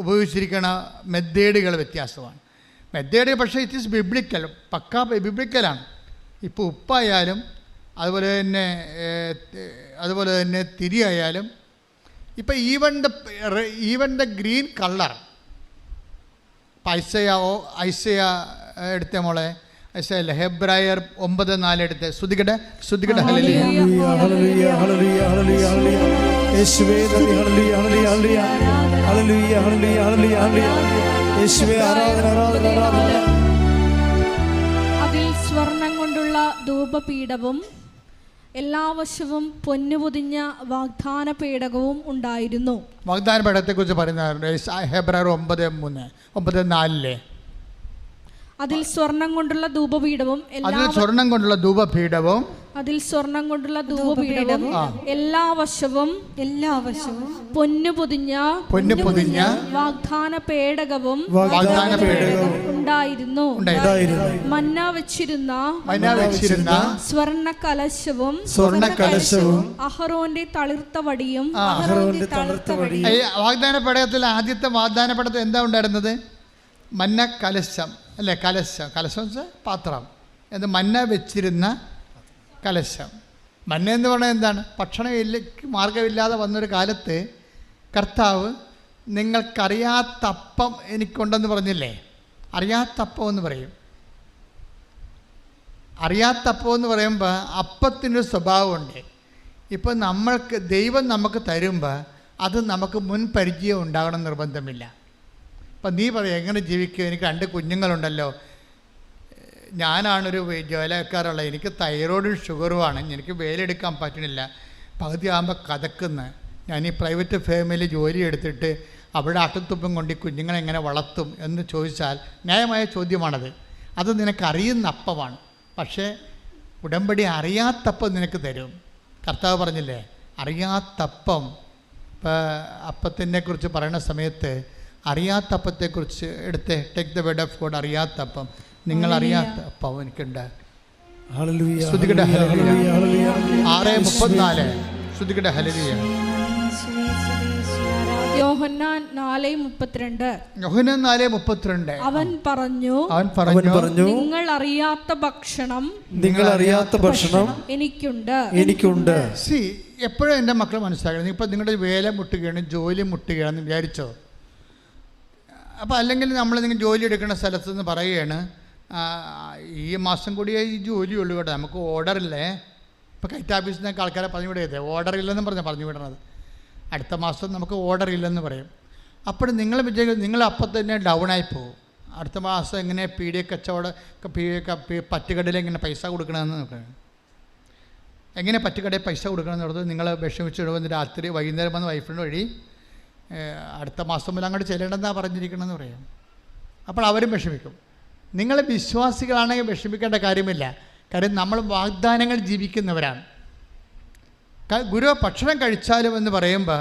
ഉപയോഗിച്ചിരിക്കുന്ന മെത്തേഡുകൾ വ്യത്യാസമാണ്. മെത്തേഡ് പക്ഷേ ഇറ്റ് ഈസ് ബിബ്ലിക്കൽ, പക്കാ ബിബ്ലിക്കലാണ്. ഇപ്പോൾ ഉപ്പായാലും അതുപോലെ തന്നെ തിരിയായാലും, ഇപ്പം even the green colour. Isaiah എടുത്ത മോളെ, ഐസയല്ല, ഹെബ്രായർ 9:4 എടുത്ത് ശ്രുതികട ഹല്ലേലൂയ ഹല്ലേലൂയ ഹല്ലേലൂയ ഹല്ലേലൂയ യേശുവേ നന്ദി. ഹല്ലേലൂയ ഹല്ലേലൂയ ഹല്ലേലൂയ ഹല്ലേലൂയ ഹല്ലേലൂയ ഹല്ലേലൂയ യേശുവേ ആരാധന ആരാധന ആരാധന. അതിൽ സ്വർണം കൊണ്ടുള്ള ധൂപപീഠവും എല്ലാ വശവും പൊന്നുപൊതിഞ്ഞ വാഗ്ദാന പേടകവും ഉണ്ടായിരുന്നു. വാഗ്ദാന പേടകത്തെക്കുറിച്ച് പറയുന്ന ഹെബ്രായർ 9:4 അതിൽ സ്വർണം കൊണ്ടുള്ള ധൂപപീഠവും എല്ലാ വശവും പൊന്നു പൊതിഞ്ഞ വാഗ്ദാന പേടകവും ഉണ്ടായിരുന്നു. മന്ന വെച്ചിരുന്ന സ്വർണ്ണ കലശവും അഹറോന്റെ തളിർത്ത വടിയും. വാഗ്ദാന പേടകത്തിൽ ആദ്യത്തെ വാഗ്ദാന പേടകത്തിൽ എന്താ ഉണ്ടായിരുന്നത്? മന്ന കലശം അല്ലേ? കലശം വെച്ചാൽ പാത്രം. അത് മന്ന വെച്ചിരുന്ന കലശം. മന്ന എന്ന് പറഞ്ഞാൽ എന്താണ്? ഭക്ഷണം മാർഗമില്ലാതെ വന്നൊരു കാലത്ത് കർത്താവ് നിങ്ങൾക്കറിയാത്തപ്പം എനിക്കുണ്ടെന്ന് പറഞ്ഞില്ലേ? അറിയാത്തപ്പം എന്ന് പറയും. അറിയാത്തപ്പം എന്ന് പറയുമ്പോൾ അപ്പത്തിനൊരു സ്വഭാവമുണ്ട്. ഇപ്പോൾ ദൈവം നമുക്ക് തരുമ്പോൾ അത് നമുക്ക് മുൻ പരിചയം ഉണ്ടാകണം നിർബന്ധമില്ല. അപ്പം നീ പറയും എങ്ങനെ ജീവിക്കും? എനിക്ക് 2 കുഞ്ഞുങ്ങളുണ്ടല്ലോ, ഞാനാണൊരു ജോലിക്കാരുള്ളത്, എനിക്ക് തൈറോയിഡും ഷുഗറുമാണ്, എനിക്ക് വേലെടുക്കാൻ പറ്റണില്ല, പകുതി ആകുമ്പോൾ കഥക്കുന്ന ഞാൻ ഈ പ്രൈവറ്റ് ഫേമിൽ ജോലി എടുത്തിട്ട് അവിടെ അട്ടത്തുപ്പം കൊണ്ട് ഈ കുഞ്ഞുങ്ങളെ എങ്ങനെ വളർത്തും എന്ന് ചോദിച്ചാൽ ന്യായമായ ചോദ്യമാണത്. അത് നിനക്കറിയുന്ന അപ്പമാണ്. പക്ഷേ ഉടമ്പടി അറിയാത്തപ്പം നിനക്ക് തരും. കർത്താവ് പറഞ്ഞില്ലേ അറിയാത്തപ്പം. ഇപ്പോൾ അപ്പത്തിനെ കുറിച്ച് പറയുന്ന സമയത്ത് അറിയാത്തപ്പത്തെക്കുറിച്ച് എടുത്ത് take the word of God. അറിയാത്തപ്പം, നിങ്ങൾ അറിയാത്ത അപ്പം എനിക്കുണ്ട്. 6:34 ശ്രുതികട ഹല്ലേലൂയ. യോഹന്നാൻ 4:32 അവൻ പറഞ്ഞു നിങ്ങൾ അറിയാത്ത ഭക്ഷണം എനിക്കുണ്ട്. സി എപ്പോഴും എൻ്റെ മക്കൾ മനസ്സിലാക്കണം. ഇപ്പം നിങ്ങളുടെ വേല മുട്ടുകയാണ്, ജോലി മുട്ടുകയാണെന്ന് വിചാരിച്ചോ? അപ്പോൾ അല്ലെങ്കിൽ നിങ്ങൾ ജോലി എടുക്കുന്ന സ്ഥലത്ത് നിന്ന് പറയുകയാണ് ഈ മാസം കൂടിയേ ഈ ജോലിയുള്ളൂ കേട്ടോ, നമുക്ക് ഓർഡറില്ലേ. ഇപ്പോൾ കൈറ്റ് ഓഫീസിൽ നിന്നൊക്കെ ആൾക്കാരെ പറഞ്ഞു വിടരുത്, ഓർഡർ ഇല്ലെന്ന് പറഞ്ഞു വിടണത്. അടുത്ത മാസം നമുക്ക് ഓർഡർ ഇല്ലെന്ന് പറയും. അപ്പോൾ നിങ്ങൾ വിചാരിക്കും നിങ്ങൾ അപ്പം തന്നെ ഡൗണായി പോകും. അടുത്ത മാസം എങ്ങനെ പീഡിയ കച്ചവടം പറ്റുകടയിൽ എങ്ങനെ പൈസ കൊടുക്കണമെന്ന് നോക്കണം. എങ്ങനെ പറ്റുകടയിൽ പൈസ കൊടുക്കണമെന്ന് പറഞ്ഞത് നിങ്ങൾ വിഷമിച്ചിടുമ്പോൾ രാത്രി വൈകുന്നേരം വന്ന് വൈഫിൻ്റെ വഴി അടുത്ത മാസം മുതൽ അങ്ങോട്ട് ചെല്ലണമെന്നാണ് പറഞ്ഞിരിക്കണമെന്ന് പറയും. അപ്പോൾ അവരും വിഷമിക്കും. നിങ്ങൾ വിശ്വാസികളാണെങ്കിൽ വിഷമിക്കേണ്ട കാര്യമില്ല. കാര്യം നമ്മൾ വാഗ്ദാനങ്ങൾ ജീവിക്കുന്നവരാണ്. ഗുരു ഭക്ഷണം കഴിച്ചാലും എന്ന് പറയുമ്പോൾ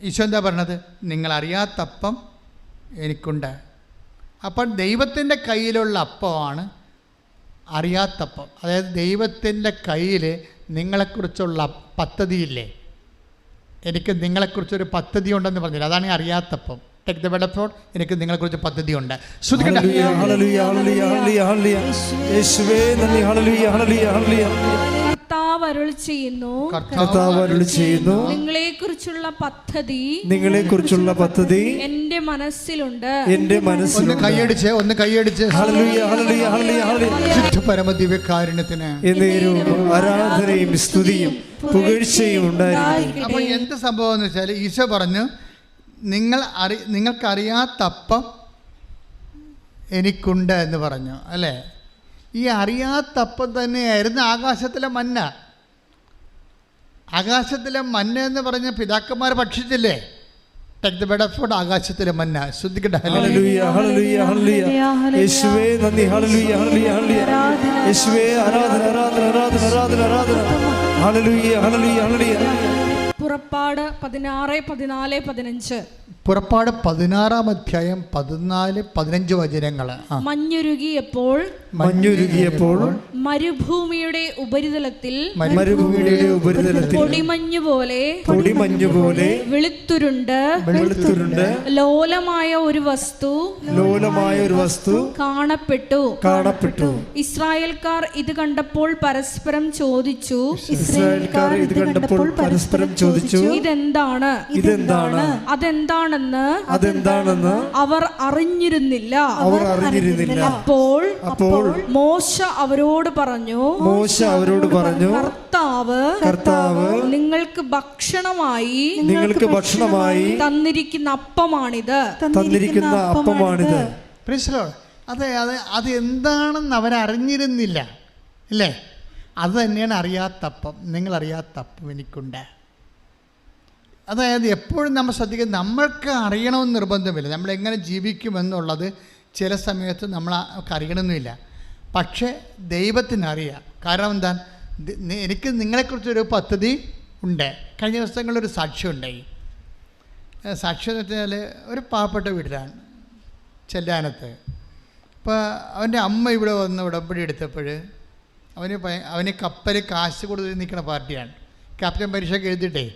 ഈശോ എന്താ പറഞ്ഞത്? നിങ്ങളറിയാത്തപ്പം എനിക്കുണ്ട്. അപ്പം ദൈവത്തിൻ്റെ കയ്യിലുള്ള അപ്പമാണ് അറിയാത്തപ്പം. അതായത് ദൈവത്തിൻ്റെ കയ്യിൽ നിങ്ങളെക്കുറിച്ചുള്ള പദ്ധതിയില്ലേ? എനിക്ക് നിങ്ങളെക്കുറിച്ചൊരു പദ്ധതി ഉണ്ടെന്ന് പറഞ്ഞില്ല, അതാണ് ഈ അറിയാത്തപ്പം. Take the word of God. എനിക്ക് നിങ്ങളെക്കുറിച്ച് പദ്ധതിയുണ്ട്. കർത്താവ് അരുളി ചെയ്യുന്നു നിങ്ങളെക്കുറിച്ചുള്ള പദ്ധതി എൻ്റെ മനസ്സിലുണ്ട്. ഒന്ന് കൈയടിച്ച് പരമദിവ്യകാരുണ്യത്തിന് ആരാധനയും സ്തുതിയും പുകഴ്ചയും ഉണ്ടായിരിക്കും. അപ്പോൾ എന്ത് സംഭവം എന്ന് വെച്ചാൽ ഈശോ പറഞ്ഞു നിങ്ങൾക്കറിയാത്തപ്പം എനിക്കുണ്ട് എന്ന് പറഞ്ഞു അല്ലേ? ഈ അറിയാത്തപ്പം തന്നെയായിരുന്നു ആകാശത്തിലെ മന്ന. ആകാശത്തിലെ മന്ന എന്ന് പറഞ്ഞ പിതാക്കന്മാർ ഭക്ഷിച്ചില്ലേ? Take the word of God. ആകാശത്തിലെ മന്ന. ശ്രദ്ധിക്കട്ടെ. ഹല്ലേലൂയ ഹല്ലേലൂയ ഹല്ലേലൂയ. യേശുവേ നന്ദി. ഹല്ലേലൂയ ഹല്ലേലൂയ ഹല്ലേലൂയ. യേശുവേ ആരാധന ആരാധന ആരാധന ആരാധന ആരാധന. ഹല്ലേലൂയ ഹല്ലേലൂയ ഹല്ലേലൂയ. പുറപ്പാട് 16:14-15. പുറപ്പാട് 16-ാം അധ്യായം 14-15 വചനങ്ങൾ. മഞ്ഞുരുകിയപ്പോൾ മരുഭൂമിയുടെ ഉപരിതലത്തിൽ പൊടിമഞ്ഞുപോലെ വെളുത്തുരുണ്ട് ലോലമായ ഒരു വസ്തു കാണപ്പെട്ടു. ഇസ്രായേൽക്കാർ ഇത് കണ്ടപ്പോൾ പരസ്പരം ചോദിച്ചു ഇതെന്താണ്? അതെന്താണെന്ന് അവർ അറിഞ്ഞിരുന്നില്ല. അപ്പോൾ മോശ അവരോട് പറഞ്ഞു കർത്താവ് നിങ്ങൾക്ക് ഭക്ഷണമായി തന്നിരിക്കുന്ന അപ്പമാണിത്. അത് എന്താണെന്ന് അവരറിഞ്ഞിരുന്നില്ല അല്ലേ? അത് തന്നെയാണ് അറിയാത്തപ്പം. നിങ്ങളറിയാത്തപ്പം എനിക്കുണ്ട്. അതായത് എപ്പോഴും നമ്മൾ ശ്രദ്ധിക്കുക, നമ്മൾക്ക് അറിയണമെന്ന് നിർബന്ധമില്ല. നമ്മളെങ്ങനെ ജീവിക്കുമെന്നുള്ളത് ചില സമയത്ത് നമ്മൾക്ക് അറിയണമെന്നില്ല. പക്ഷേ ദൈവത്തിനറിയാം. കാരണം എന്താ, എനിക്ക് നിങ്ങളെക്കുറിച്ചൊരു പദ്ധതി ഉണ്ട്. കഴിഞ്ഞ ദിവസങ്ങളിലൊരു സാക്ഷ്യം ഉണ്ടായി. സാക്ഷ്യം എന്ന് വെച്ചാൽ ഒരു പാവപ്പെട്ട വീട്ടിലാണ്, ചെല്ലാനത്ത്. അപ്പോൾ അവൻ്റെ അമ്മ ഇവിടെ വന്ന് ഉടമ്പടി എടുത്തപ്പോൾ അവന് കപ്പൽ കാശ് കൊടുത്ത് നിൽക്കുന്ന പാർട്ടിയാണ്. ക്യാപ്റ്റൻ പരീക്ഷയൊക്കെ എഴുതിയിട്ടേ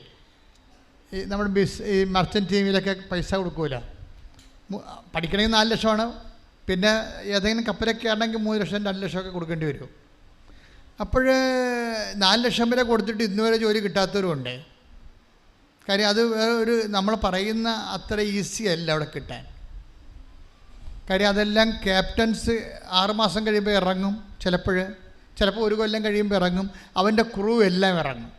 നമ്മുടെ ഈ മർച്ചൻ്റ് ടീമിലൊക്കെ പൈസ കൊടുക്കൂല. പഠിക്കണമെങ്കിൽ 4 ലക്ഷമാണ്. പിന്നെ ഏതെങ്കിലും കപ്പലൊക്കെ ആണെങ്കിൽ 3 ലക്ഷം 2 ലക്ഷമൊക്കെ കൊടുക്കേണ്ടി വരും. അപ്പോൾ 4 ലക്ഷം വരെ കൊടുത്തിട്ട് ഇന്നുവരെ ജോലി കിട്ടാത്തവരുമുണ്ട്. കാര്യം അത് ഒരു നമ്മൾ പറയുന്ന അത്ര ഈസി അല്ല അവിടെ കിട്ടാൻ. കാര്യം അതെല്ലാം ക്യാപ്റ്റൻസ് 6 മാസം കഴിയുമ്പോൾ ഇറങ്ങും, ചിലപ്പോൾ 1 കൊല്ലം കഴിയുമ്പോൾ ഇറങ്ങും. അവൻ്റെ ക്രൂ എല്ലാം ഇറങ്ങും.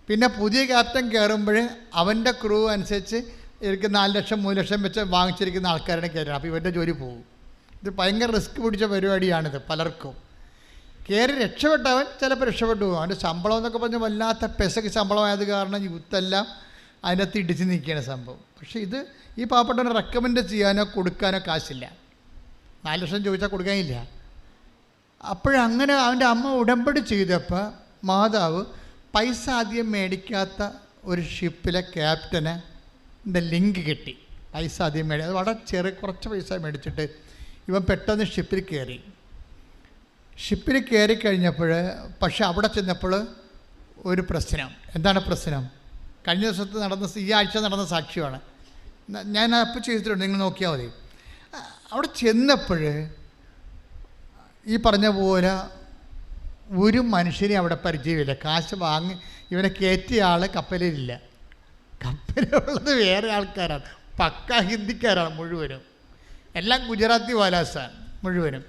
പിന്നെ പുതിയ ക്യാപ്റ്റൻ കയറുമ്പോൾ അവൻ്റെ ക്രൂ അനുസരിച്ച് എനിക്ക് 4 ലക്ഷം 3 ലക്ഷം വെച്ച് വാങ്ങിച്ചിരിക്കുന്ന ആൾക്കാരുടെ കയറണം. അപ്പോൾ ഇവൻ്റെ ജോലി പോകും. ഇത് ഭയങ്കര റിസ്ക് പിടിച്ച പരിപാടിയാണിത് പലർക്കും. കയറി രക്ഷപ്പെട്ടവൻ ചിലപ്പോൾ രക്ഷപ്പെട്ടു പോകും. അവൻ്റെ ശമ്പളം എന്നൊക്കെ പറഞ്ഞാൽ വല്ലാത്ത പെസക്ക് ശമ്പളമായത് കാരണം യൂത്തെല്ലാം അതിനകത്ത് ഇടിച്ച് നിൽക്കുകയാണ് സംഭവം. പക്ഷേ ഇത് ഈ പാവപ്പെട്ടവനെ റെക്കമെൻഡ് ചെയ്യാനോ കൊടുക്കാനോ കാശില്ല. 4 ലക്ഷം ചോദിച്ചാൽ കൊടുക്കാനില്ല. അപ്പോഴങ്ങനെ അവൻ്റെ അമ്മ ഉടമ്പടി ചെയ്തപ്പോൾ മാതാവ് പൈസ ആദ്യം മേടിക്കാത്ത ഒരു ഷിപ്പിലെ ക്യാപ്റ്റന് ലിങ്ക് കിട്ടി. പൈസ ആദ്യം അത് വളരെ കുറച്ച് പൈസ മേടിച്ചിട്ട് ഇവൻ പെട്ടെന്ന് ഷിപ്പിൽ കയറി. ഷിപ്പിൽ കയറി കഴിഞ്ഞപ്പോൾ പക്ഷെ അവിടെ ചെന്നപ്പോൾ ഒരു പ്രശ്നം. എന്താണ് പ്രശ്നം? കഴിഞ്ഞ ദിവസത്ത് നടന്ന, ഈ ആഴ്ച നടന്ന സാക്ഷ്യമാണ്. ഞാൻ അപ്പോൾ ചെയ്തിട്ടുണ്ട്, നിങ്ങൾ നോക്കിയാൽ മതി. അവിടെ ചെന്നപ്പോൾ ഈ പറഞ്ഞ പോലെ ഒരു മനുഷ്യനെ അവിടെ പരിചയമില്ല. കാശ് വാങ്ങി ഇവനെ കയറ്റിയ ആൾ കപ്പലിലില്ല. കപ്പലുള്ളത് വേറെ ആൾക്കാരാണ്, പക്ക ഹിന്ദിക്കാരാണ് മുഴുവനും. എല്ലാം ഗുജറാത്തി വാലാസാണ് മുഴുവനും.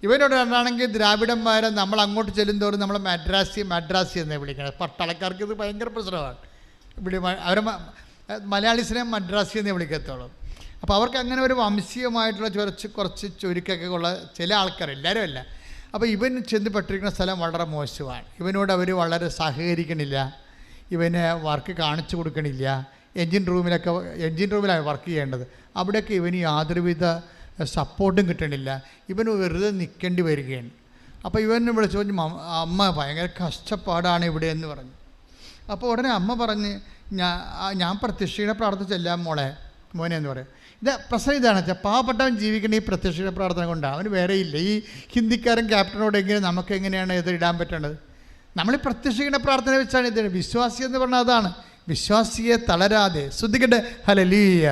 ഇവനോട് രണ്ടാണെങ്കിൽ ദ്രാവിഡന്മാരെ നമ്മൾ അങ്ങോട്ട് ചെല്ലുന്തോറും നമ്മൾ മദ്രാസി എന്നേ വിളിക്കണം. പട്ടാളക്കാർക്ക് ഇത് ഭയങ്കര പ്രശ്നമാണ്. ഇവിടെ അവരെ മലയാളീസിനെ മദ്രാസി എന്നേ വിളിക്കത്തുള്ളൂ. അപ്പോൾ അവർക്ക് അങ്ങനെ ഒരു വംശീയമായിട്ടുള്ള കുറച്ച് ചുരുക്കൊക്കെ ഉള്ള ചില ആൾക്കാർ, എല്ലാവരും അല്ല. അപ്പോൾ ഇവൻ ചെന്ന് പെട്ടിരിക്കുന്ന സ്ഥലം വളരെ മോശമാണ്. ഇവനോട് അവർ വളരെ സഹകരിക്കണില്ല. ഇവന് വർക്ക് കാണിച്ചു കൊടുക്കണില്ല. എൻജിൻ റൂമിലാണ് വർക്ക് ചെയ്യേണ്ടത്. അവിടെയൊക്കെ ഇവന് യാതൊരുവിധ സപ്പോർട്ടും കിട്ടണില്ല. ഇവന് വെറുതെ നിൽക്കേണ്ടി വരികയാണ്. അപ്പോൾ ഇവനെ വിളിച്ചു പറഞ്ഞു, അമ്മ ഭയങ്കര കഷ്ടപ്പാടാണ് ഇവിടെ എന്ന് പറഞ്ഞു. അപ്പോൾ ഉടനെ അമ്മ പറഞ്ഞ്, ഞാൻ പ്രത്യക്ഷീണ പ്രാർത്ഥിച്ചെല്ലാം മോനെ എന്ന് പറയും. പ്രശ്നം ഇതാണ് വെച്ചാൽ പാവപ്പെട്ടവൻ ജീവിക്കേണ്ട ഈ പ്രത്യക്ഷീണ പ്രാർത്ഥന കൊണ്ടാണ്. അവന് വേറെ ഇല്ല. ഈ ഹിന്ദിക്കാരൻ ക്യാപ്റ്റനോട് എങ്ങനെ നമുക്ക് എങ്ങനെയാണ് എതിരിടാൻ പറ്റേണ്ടത്? നമ്മൾ ഈ പ്രത്യക്ഷീണ പ്രാർത്ഥന വെച്ചാണ് ഇത്. വിശ്വാസി എന്ന് പറഞ്ഞാൽ അതാണ്. വിശ്വാസിയെ തളരാതെ ശ്രദ്ധിക്കട്ടെ. ഹല്ലേലൂയ,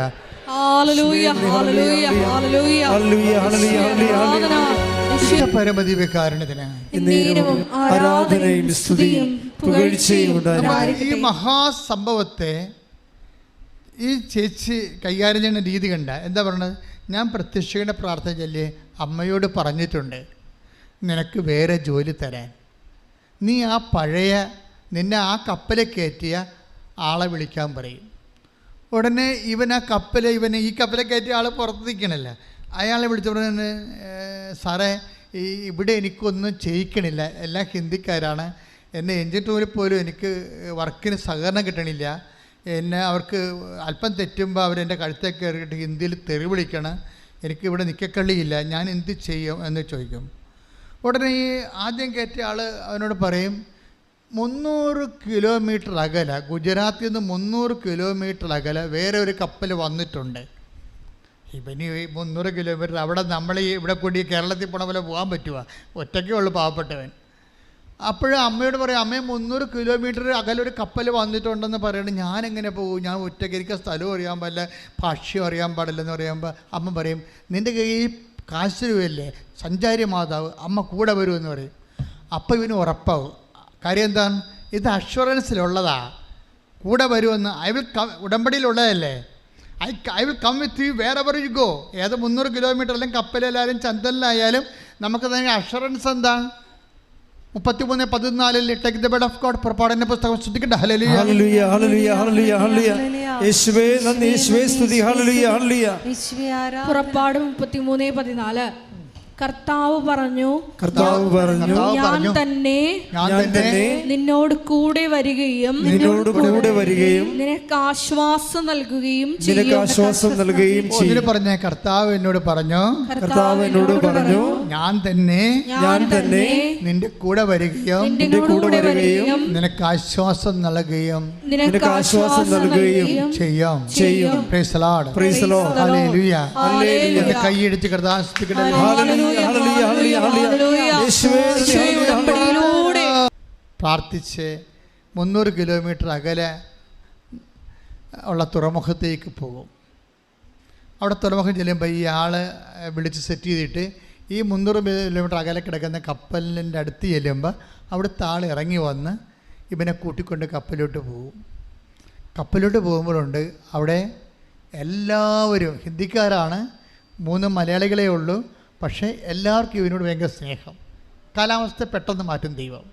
ഹല്ലേലൂയ, ഹല്ലേലൂയ, ഹല്ലേലൂയ, ഹല്ലേലൂയ. പരമദിവ്യകാരുണ്യത്തിന് ആരാധനയും സ്തുതിയും പുകഴ്ചയും ഈ മഹാസംഭവത്തെ ഈ ചേച്ചി കൈകാര്യം ചെയ്യുന്ന രീതി കണ്ട എന്താ പറയണത്? ഞാൻ പ്രത്യക്ഷയുടെ പ്രാർത്ഥന ചൊല്ലി അമ്മയോട് പറഞ്ഞിട്ടുണ്ട് നിനക്ക് വേറെ ജോലി തരാൻ. നീ ആ പഴയ നിന്നെ ആ കപ്പലിൽ കയറ്റിയ ആളെ വിളിക്കാൻ പറയും. ഉടനെ ഇവൻ ആ ഇവനെ ഈ കപ്പലിൽ കയറ്റിയ ആൾ പുറത്ത് നിൽക്കണല്ല. അയാളെ വിളിച്ചു പറഞ്ഞ്, സാറേ ഇവിടെ എനിക്കൊന്നും ചെയ്യിക്കണില്ല, എല്ലാം ഹിന്ദിക്കാരാണ്. എന്നെ എൻജിൻ റൂമിൽ പോലും എനിക്ക് വർക്കിന് സഹകരണം കിട്ടണില്ല. എന്നെ അവർക്ക് അല്പം തെറ്റുമ്പോൾ അവരെൻ്റെ കഴുത്തേക്ക് കയറിയിട്ട് ഹിന്ദിയിൽ തെറി വിളിക്കണം. എനിക്കിവിടെ നിൽക്കക്കള്ളിയില്ല, ഞാൻ എന്ത് ചെയ്യും എന്ന് ചോദിക്കും. ഉടനെ ഈ ആദ്യം കയറ്റിയ ആൾ അവനോട് പറയും, 300 കിലോമീറ്റർ അകലെ, ഗുജറാത്തിൽ നിന്ന് 300 കിലോമീറ്റർ അകലെ വേറെ ഒരു കപ്പൽ വന്നിട്ടുണ്ട്. ഇവന് 300 കിലോമീറ്റർ അവിടെ നമ്മൾ ഇവിടെ കൂടി കേരളത്തിൽ പോണ പോലെ പോകാൻ പറ്റുക? ഒറ്റയ്ക്കേ ഉള്ളൂ പാവപ്പെട്ടവൻ. അപ്പോഴും അമ്മയോട് പറയും, അമ്മയെ 300 കിലോമീറ്റർ അകലൊരു കപ്പൽ വന്നിട്ടുണ്ടെന്ന് പറയണം. ഞാനെങ്ങനെ പോകും? ഞാൻ ഒറ്റയ്ക്ക്, എനിക്ക് സ്ഥലവും അറിയാൻ പാടില്ല, ഭാഷയും അറിയാൻ പാടില്ലെന്ന് പറയുമ്പോൾ അമ്മ പറയും, നിൻ്റെ കയ്യിൽ കാശ് രൂപയല്ലേ, സഞ്ചാരി മാതാവ്, അമ്മ കൂടെ വരുമെന്ന് പറയും. അപ്പോൾ ഇവന് ഉറപ്പാവും. കാര്യം എന്താണ്? ഇത് അഷ്വറൻസിലുള്ളതാ, കൂടെ വരുമെന്ന്. ഉടമ്പടിയിലുള്ളതല്ലേ. I will come with you wherever you go. ഏത് 300 കിലോമീറ്റർ അല്ലെങ്കിൽ കപ്പലിലായാലും ചന്തലിലായാലും നമുക്ക് തന്നെ അഷ്വറൻസ് എന്താ? 33:14 take the bed of God. പുറപ്പാടിന്റെ പുസ്തകം ശ്രദ്ധിക്കട്ടെ. ഹല്ലേലൂയ, ഹല്ലേലൂയ, ഹല്ലേലൂയ, ഹല്ലേലൂയ, ഹല്ലേലൂയ. യേശുവേ നന്ദി, യേശുവേ സ്തുതി. ഹല്ലേലൂയ, ഹല്ലേലൂയ. പുറപ്പാട് 33:14. കർത്താവ് പറഞ്ഞു, ഞാൻ തന്നെ നിന്നോട് കൂടെ വരികയും നിനക്ക് ആശ്വാസം നൽകുകയും ചെയ്യും. പറഞ്ഞ കർത്താവ് എന്നോട് പറഞ്ഞു, ഞാൻ തന്നെ നിന്റെ കൂടെ വരികയും നിനക്ക് ആശ്വാസം നൽകുകയും ചെയ്യും. Praise the Lord. ഹല്ലേലൂയ. കൈയടിച്ച് കർത്താവിനെ പ്രാർത്ഥിച്ച് 300 കിലോമീറ്റർ അകലെ ഉള്ള തുറമുഖത്തേക്ക് പോകും. അവിടെ തുറമുഖം ചെല്ലുമ്പോൾ ഈ ആൾ വിളിച്ച് സെറ്റ് ചെയ്തിട്ട് ഈ 300 കിലോമീറ്റർ അകലെ കിടക്കുന്ന കപ്പലിൻ്റെ അടുത്ത് ചെല്ലുമ്പോൾ അവിടുത്തെ ആൾ ഇറങ്ങി വന്ന് ഇവനെ കൂട്ടിക്കൊണ്ട് കപ്പലിലോട്ട് പോകും. കപ്പലിലോട്ട് പോകുമ്പോഴുണ്ട് അവിടെ എല്ലാവരും ഹിന്ദിക്കാരാണ്, 3 മലയാളികളേ ഉള്ളൂ. പക്ഷേ എല്ലാവർക്കും ഇവനോട് ഭയങ്കര സ്നേഹം. കാലാവസ്ഥ പെട്ടെന്ന് മാറ്റും ദൈവം.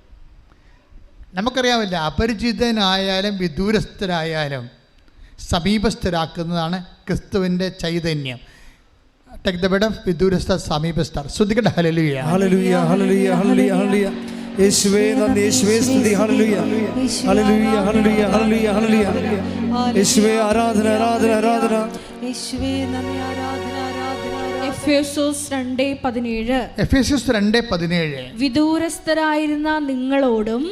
നമുക്കറിയാമില്ല, അപരിചിതനായാലും വിദൂരസ്ഥരായാലും സമീപസ്ഥരാക്കുന്നതാണ് ക്രിസ്തുവിൻ്റെ ചൈതന്യം. ടേക്ക് ദ ബെഡ് ഓഫ് വിദൂരസ്ഥ സമീപസ്ഥർ. ശ്രദ്ധിക്കട്ടെ. ഹല്ലേലൂയ, ഹല്ലേലൂയ, ഹല്ലേലൂയ, ഹല്ലേലൂയ, ഹല്ലേലൂയ. യേശുവേ നന്ദി, യേശുവേ സ്തുതി. ഹല്ലേലൂയ, ഹല്ലേലൂയ, ഹല്ലേലൂയ, ഹല്ലേലൂയ, ഹല്ലേലൂയ. യേശുവേ ആരാധന, ആരാധന, ആരാധന. യേശുവേ നന്ദി, ആരാധന, ആരാധന. എഫേസ്യോസ് 2:17. എഫേസ്യോസ് 2:17. വിദൂരസ്ഥരായിരുന്ന നിങ്ങളോടും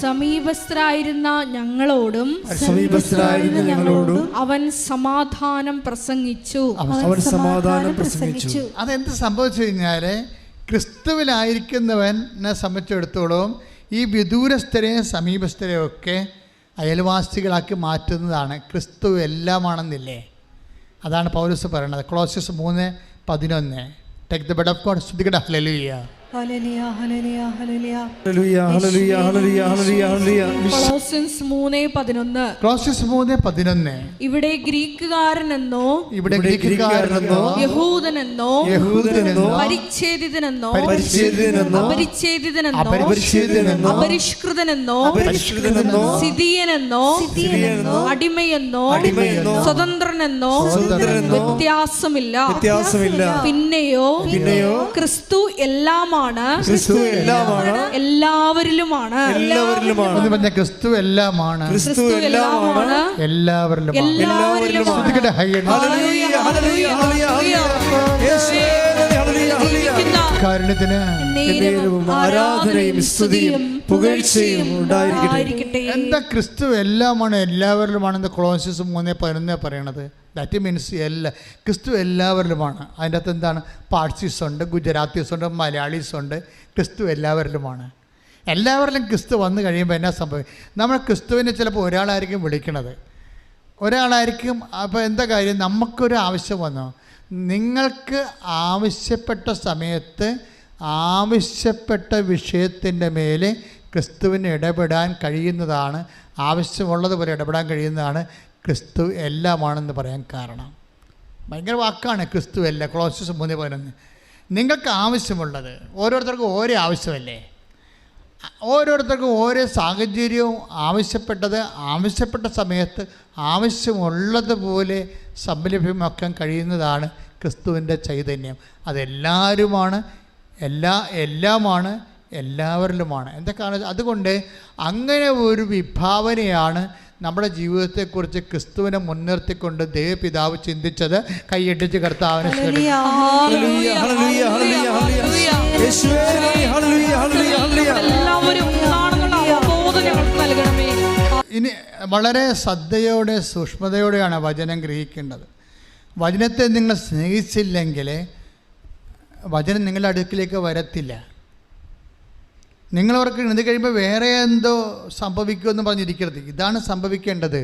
സമീപസ്ഥരായിരുന്ന ഞങ്ങളോടും അവൻ സമാധാനം പ്രസംഗിച്ചു. അതെന്ത് സംഭവിച്ചു കഴിഞ്ഞാൽ, ക്രിസ്തുവിലായിരിക്കുന്നവനെ സംബന്ധിച്ചിടത്തോളം ഈ വിദൂരസ്ഥരെയും സമീപസ്ഥരെയും ഒക്കെ അയൽവാസികളാക്കി മാറ്റുന്നതാണ് ക്രിസ്തു എല്ലാമാണെന്നില്ലേ. അതാണ് പൗലോസ് പറയുന്നത്. Colossians 3:11. Take the bed of God. ശ്രദ്ധിക്കട്ടെ. ഹല്ലേലൂയ, ഹല്ലേലൂയ, ഹല്ലേലൂയ, ഹല്ലേലൂയ, ഹല്ലേലൂയ, ഹല്ലേലൂയ, ഹല്ലേലൂയ. കൊളോസ്യൻസ് 3:11. കൊളോസ്യസ് 3:11. ഇവിടെ ഗ്രീക്കുകാരനെന്നോ യഹൂദനെന്നോ പരിച്ഛേദിതനെന്നോ അപരിച്ഛേദിതനെന്നോ അപരിഷ്കൃതനെന്നോ സിദിയനെന്നോ അടിമയെന്നോ സ്വതന്ത്രനെന്നോ വ്യത്യാസമില്ല. പിന്നെയോ ക്രിസ്തു എല്ലാമാണ്, എല്ലാവരിലുമാണ്. ക്രിസ്തു എല്ലാമാണ്, എല്ലാവരിലും. കാരുണ്യത്തിന് ആരാധനയും സ്തുതിയും പുകഴ്ചയും ഉണ്ടായിരിക്കട്ടെ. എന്താ ക്രിസ്തു എല്ലാമാണ്, എല്ലാവരിലുമാണെന്ന് കൊളോസ്യസ് 3:11 പറയണത്. ദാറ്റ് മീൻസ് ക്രിസ്തു എല്ലാവരിലുമാണ്. അതിൻ്റെ അകത്ത് എന്താണ്? പാഴ്സീസ് ഉണ്ട്, ഗുജറാത്തീസ് ഉണ്ട്, മലയാളീസ് ഉണ്ട്. ക്രിസ്തു എല്ലാവരിലുമാണ്. എല്ലാവരിലും ക്രിസ്തു വന്നു കഴിയുമ്പോൾ എന്നാ സംഭവിക്കും? നമ്മൾ ക്രിസ്തുവിനെ ചിലപ്പോൾ ഒരാളായിരിക്കും വിളിക്കണത്, ഒരാളായിരിക്കും. അപ്പോൾ എന്താ കാര്യം? നമുക്കൊരു ആവശ്യം വന്നു, നിങ്ങൾക്ക് ആവശ്യപ്പെട്ട സമയത്ത് ആവശ്യപ്പെട്ട വിഷയത്തിൻ്റെ മേലെ ക്രിസ്തുവിന് ഇടപെടാൻ കഴിയുന്നതാണ്, ആവശ്യമുള്ളതുപോലെ ഇടപെടാൻ കഴിയുന്നതാണ് ക്രിസ്തു എല്ലാമാണെന്ന് പറയാൻ കാരണം. ഭയങ്കര വാക്കാണ് ക്രിസ്തു എല്ലാം. കൊളോസ്യസ് 3:11. നിങ്ങൾക്ക് ആവശ്യമുള്ളത്, ഓരോരുത്തർക്കും ഓരോ ആവശ്യമല്ലേ, ഓരോരുത്തർക്കും ഓരോ സാഹചര്യവും ആവശ്യപ്പെട്ടത് ആവശ്യപ്പെട്ട സമയത്ത് ആവശ്യമുള്ളതുപോലെ സംലഭ്യമാക്കാൻ കഴിയുന്നതാണ് ക്രിസ്തുവിൻ്റെ ചൈതന്യം. അതെല്ലാവരുമാണ്, എല്ലാമാണ്, എല്ലാവരിലുമാണ്. എന്തൊക്കെയാണ്? അതുകൊണ്ട് അങ്ങനെ ഒരു വിഭാവനയാണ് നമ്മുടെ ജീവിതത്തെക്കുറിച്ച് ക്രിസ്തുവിനെ മുൻനിർത്തിക്കൊണ്ട് ദൈവപിതാവ് ചിന്തിച്ചത്. കൈയടിച്ച് കർത്താവിനെ ഇനി വളരെ ശ്രദ്ധയോടെ സൂക്ഷ്മതയോടെയാണ് വചനം ഗ്രഹിക്കേണ്ടത്. വചനത്തെ നിങ്ങൾ സ്നേഹിച്ചില്ലെങ്കിൽ വചനം നിങ്ങളുടെ അടുക്കിലേക്ക് വരത്തില്ല. നിങ്ങളവർക്ക് ഇത് കഴിയുമ്പോൾ വേറെ എന്തോ സംഭവിക്കുമെന്ന് പറഞ്ഞിരിക്കരുത്. ഇതാണ് സംഭവിക്കേണ്ടത്.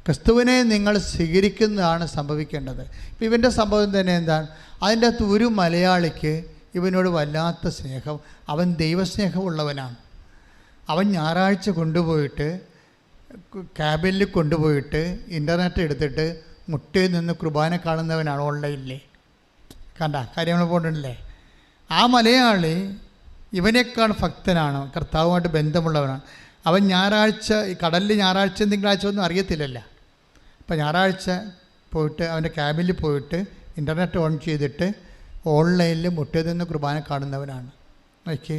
ക്രിസ്തുവിനെ നിങ്ങൾ സ്വീകരിക്കുന്നതാണ് സംഭവിക്കേണ്ടത്. ഇപ്പം ഇവൻ്റെ സംഭവം തന്നെ എന്താണ്? അതിൻ്റെ അകത്ത് ഒരു മലയാളിക്ക് ഇവനോട് വല്ലാത്ത സ്നേഹം. അവൻ ദൈവസ്നേഹമുള്ളവനാണ്. അവൻ ഞായറാഴ്ച കൊണ്ടുപോയിട്ട് ക്യാബിനിൽ കൊണ്ടുപോയിട്ട് ഇൻ്റർനെറ്റ് എടുത്തിട്ട് മുട്ടയിൽ നിന്ന് കുർബാന കാണുന്നവനാണ് ഓൺലൈനിൽ. കണ്ട കാര്യങ്ങൾ പോകണ്ടല്ലേ? ആ മലയാളി ഇവനേക്കാൾ ഭക്തനാണ്, കർത്താവുമായിട്ട് ബന്ധമുള്ളവനാണ്. അവൻ ഞായറാഴ്ച ഈ കടലിൽ ഞായറാഴ്ച തിങ്കളാഴ്ച ഒന്നും അറിയത്തില്ലല്ലോ. അപ്പോൾ ഞായറാഴ്ച പോയിട്ട് അവൻ്റെ ക്യാബിനിൽ പോയിട്ട് ഇൻ്റർനെറ്റ് ഓൺ ചെയ്തിട്ട് ഓൺലൈനിൽ മുട്ടയിൽ നിന്ന് കുർബാന കാണുന്നവനാണ്. ഓക്കെ,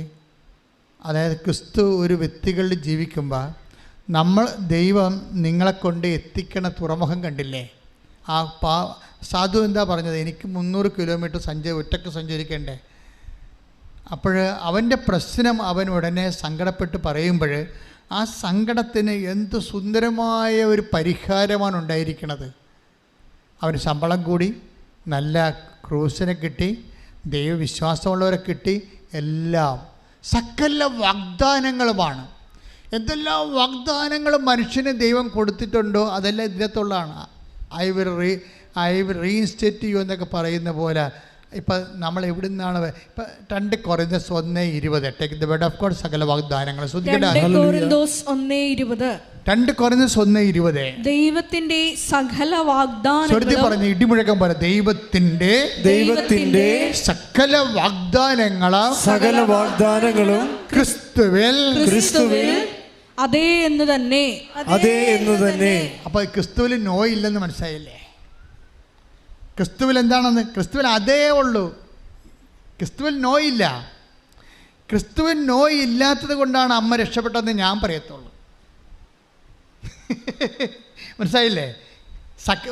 അതായത് ക്രിസ്തു ഒരു വ്യക്തികളിൽ ജീവിക്കുമ്പോൾ ദൈവം നിങ്ങളെ കൊണ്ട് എത്തിക്കണ തുറമുഖം കണ്ടില്ലേ? ആ സാധു എന്താ പറഞ്ഞത്? എനിക്ക് 300 കിലോമീറ്റർ ഒറ്റയ്ക്ക് സഞ്ചരിക്കണ്ടേ? അപ്പോൾ അവൻ്റെ പ്രശ്നം അവൻ ഉടനെ സങ്കടപ്പെട്ട് പറയുമ്പോൾ ആ സങ്കടത്തിന് എന്ത് സുന്ദരമായ ഒരു പരിഹാരമാണ് ഉണ്ടായിരിക്കുന്നത്. അവന് ശമ്പളം കൂടി, നല്ല ക്രൂസിനെ കിട്ടി, ദൈവവിശ്വാസമുള്ളവരെ കിട്ടി, എല്ലാം സകല വാഗ്ദാനങ്ങളുമാണ്. എന്തെല്ലാം വാഗ്ദാനങ്ങൾ മനുഷ്യന് ദൈവം കൊടുത്തിട്ടുണ്ടോ അതെല്ലാം ഇതിനകത്തുള്ളതാണ്. ഐ വിൽ റീഇൻസ്റ്റേറ്റ് യു എന്നൊക്കെ പറയുന്ന പോലെ ഇപ്പം നമ്മൾ എവിടെ നിന്നാണ് ഇപ്പം 2 കൊറിന്തോസ് 1:20 take the word of God, സകല വാഗ്ദാനങ്ങൾ. 2 കൊറിന്തോസ് 1:20 ദൈവത്തിന്റെ സകല വാഗ്ദാനങ്ങളും പറഞ്ഞു ഇടിമുഴക്കം പോലെ ദൈവത്തിന്റെ സകല വാഗ്ദാനങ്ങളും ക്രിസ്തുവിൽ അതേ എന്ന് തന്നെ. അപ്പൊ ക്രിസ്തുവിൽ നോ ഇല്ലെന്ന് മനസ്സിലായില്ലേ? ക്രിസ്തുവിൽ എന്താണെന്ന്? ക്രിസ്തുവിൽ അതേ ഉള്ളൂ, ക്രിസ്തുവിൽ നോ ഇല്ല. ക്രിസ്തുവിൽ നോ ഇല്ലാത്തത് കൊണ്ടാണ് അമ്മ രക്ഷപ്പെട്ടതെന്ന് ഞാൻ പറയത്തുള്ളൂ. മനസ്സിലായില്ലേ?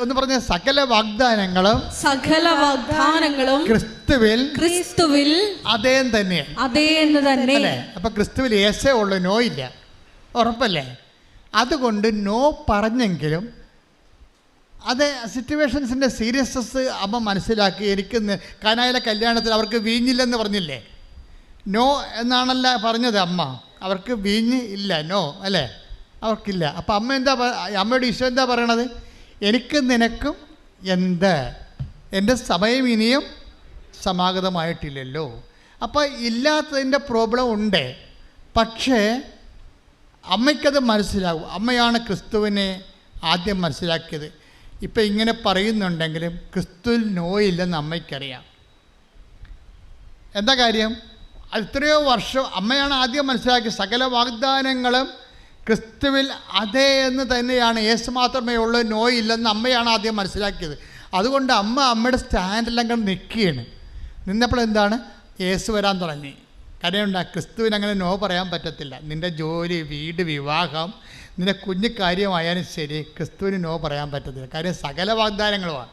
ഒന്ന് പറഞ്ഞ സകല വാഗ്ദാനങ്ങളും ക്രിസ്തുവിൽ അതേ തന്നെ അല്ലേ? അപ്പൊ ക്രിസ്തുവിൽ യേശേ ഉള്ളു, നോ ഇല്ല, ഉറപ്പല്ലേ? അതുകൊണ്ട് നോ പറഞ്ഞെങ്കിലും അത് സിറ്റുവേഷൻസിൻ്റെ സീരിയസ്നെസ് അമ്മ മനസ്സിലാക്കി. എനിക്ക് കാനായിലെ കല്യാണത്തിൽ അവർക്ക് വീഞ്ഞില്ലെന്ന് പറഞ്ഞില്ലേ? നോ എന്നാണല്ല പറഞ്ഞത് അമ്മ. അവർക്ക് വീഞ്ഞ് ഇല്ല, നോ അല്ലേ? അവർക്കില്ല. അപ്പം അമ്മയുടെ ഈശോ എന്താ പറയണത്? എനിക്ക് നിനക്കും എന്ത്, എൻ്റെ സമയം ഇനിയും സമാഗതമായിട്ടില്ലല്ലോ. അപ്പോൾ ഇല്ലാത്തതിൻ്റെ പ്രോബ്ലം ഉണ്ട്, പക്ഷേ അമ്മയ്ക്കത് മനസ്സിലാവും. അമ്മയാണ് ക്രിസ്തുവിനെ ആദ്യം മനസ്സിലാക്കിയത്. ഇപ്പം ഇങ്ങനെ പറയുന്നുണ്ടെങ്കിലും ക്രിസ്തുവിൽ നോയില്ലെന്ന് അമ്മയ്ക്കറിയാം. എന്താ കാര്യം? എത്രയോ വർഷം അമ്മയാണ് ആദ്യം മനസ്സിലാക്കിയത്. സകല വാഗ്ദാനങ്ങളും ക്രിസ്തുവിൽ അതേ എന്ന് തന്നെയാണ്. യേശു മാത്രമേ ഉള്ളൂ, നോ ഇല്ലെന്ന് അമ്മയാണ് ആദ്യം മനസ്സിലാക്കിയത്. അതുകൊണ്ട് അമ്മയുടെ സ്റ്റാൻഡെല്ലാം കണ്ട് നിൽക്കുകയാണ്. നിന്നപ്പോൾ എന്താണ്? യേശു വരാൻ തുടങ്ങി. കാര്യമുണ്ടാ, ക്രിസ്തുവിന് അങ്ങനെ നോ പറയാൻ പറ്റത്തില്ല. നിൻ്റെ ജോലി, വീട്, വിവാഹം, നിൻ്റെ കുഞ്ഞു കാര്യമായാലും ശരി, ക്രിസ്തുവിന് നോ പറയാൻ പറ്റത്തില്ല. കാര്യം സകല വാഗ്ദാനങ്ങളുമാണ്.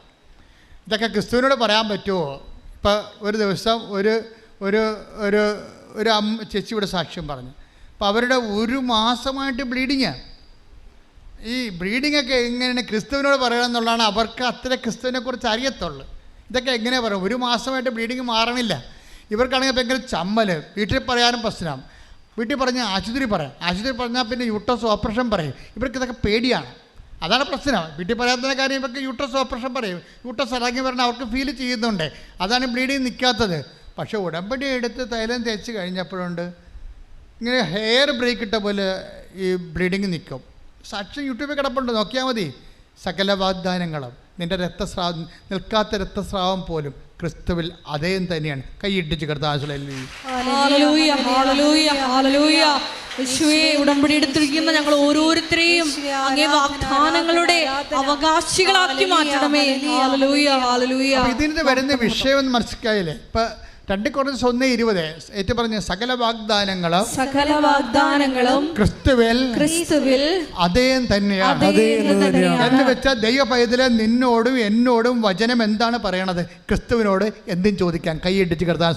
ഇതൊക്കെ ക്രിസ്തുവിനോട് പറയാൻ പറ്റുമോ? ഇപ്പോൾ ഒരു ദിവസം ഒരു ചേച്ചി ഇവിടെ സാക്ഷ്യം പറഞ്ഞു. അപ്പോൾ അവരുടെ 1 മാസമായിട്ട് ബ്ലീഡിങ്ങാണ്. ഈ ബ്ലീഡിങ്ങൊക്കെ എങ്ങനെയാണ് ക്രിസ്തുവിനോട് പറയണമെന്നുള്ളതാണ് അവർക്ക് അത്ര ക്രിസ്തുവിനെക്കുറിച്ച് അറിയത്തുള്ളൂ. ഇതൊക്കെ എങ്ങനെ പറയും? 1 മാസമായിട്ട് ബ്ലീഡിങ് മാറണില്ല. ഇവർക്കാണെങ്കിൽ ഭയങ്കര ചമ്മൽ. വീട്ടിൽ പറയാനും പ്രശ്നം. വീട്ടിൽ പറഞ്ഞാൽ ആശുപത്രി പറയാം, ആശുപത്രി പറഞ്ഞാൽ പിന്നെ യൂട്രസ് ഓപ്പറേഷൻ പറയും. ഇവർക്ക് ഇതൊക്കെ പേടിയാണ്, അതാണ് പ്രശ്നം. വീട്ടിൽ പറയാത്ത കാര്യം ഇവർക്ക് യൂട്രസ് ഓപ്പറേഷൻ പറയും. യൂട്രസ് ഇറങ്ങി വരണം, അവർക്ക് ഫീൽ ചെയ്യുന്നുണ്ട്. അതാണ് ബ്ലീഡിങ് നിൽക്കാത്തത്. പക്ഷേ ഉടമ്പടി എടുത്ത് തൈലം തേച്ച് കഴിഞ്ഞപ്പോഴുണ്ട് ഇങ്ങനെ ഹെയർ ബ്രേക്ക് ഇട്ട പോലെ ഈ ബ്ലീഡിങ് നിൽക്കും. സാക്ഷ്യം യൂട്യൂബിൽ കിടപ്പുണ്ട്, നോക്കിയാൽ മതി. സകല വാഗ്ദാനങ്ങളും നിൻ്റെ രക്തസ്രാവം, നിൽക്കാത്ത രക്തസ്രാവം പോലും ക്രിസ്തുവിൽ അതേ തന്നെയാണ്. കൈയിട്ടിച്ച് ഉടമ്പടി എടുത്തിരിക്കുന്ന ഞങ്ങൾ ഓരോരുത്തരെയും അങ്ങേ വാഗ്ദാനങ്ങളുടെ അവകാശികളാക്കി മാറ്റണമേ. ഇതിന് വരുന്ന വിഷയം മനസ്സിലായില്ലേ? ഇപ്പൊ 2 കൊറിന്തോസ് 1:20 ഏറ്റു പറഞ്ഞ സകല വാഗ്ദാനങ്ങളും ക്രിസ്തുവിൽ അതേ തന്നെയാണ് എന്ന് വെച്ചാൽ ദൈവ പൈതലെ നിന്നോടും എന്നോടും വചനം എന്താണ് പറയണത്? ക്രിസ്തുവിനോട് എന്തും ചോദിക്കാൻ. കൈയിട്ടിച്ച് കർത്താൻ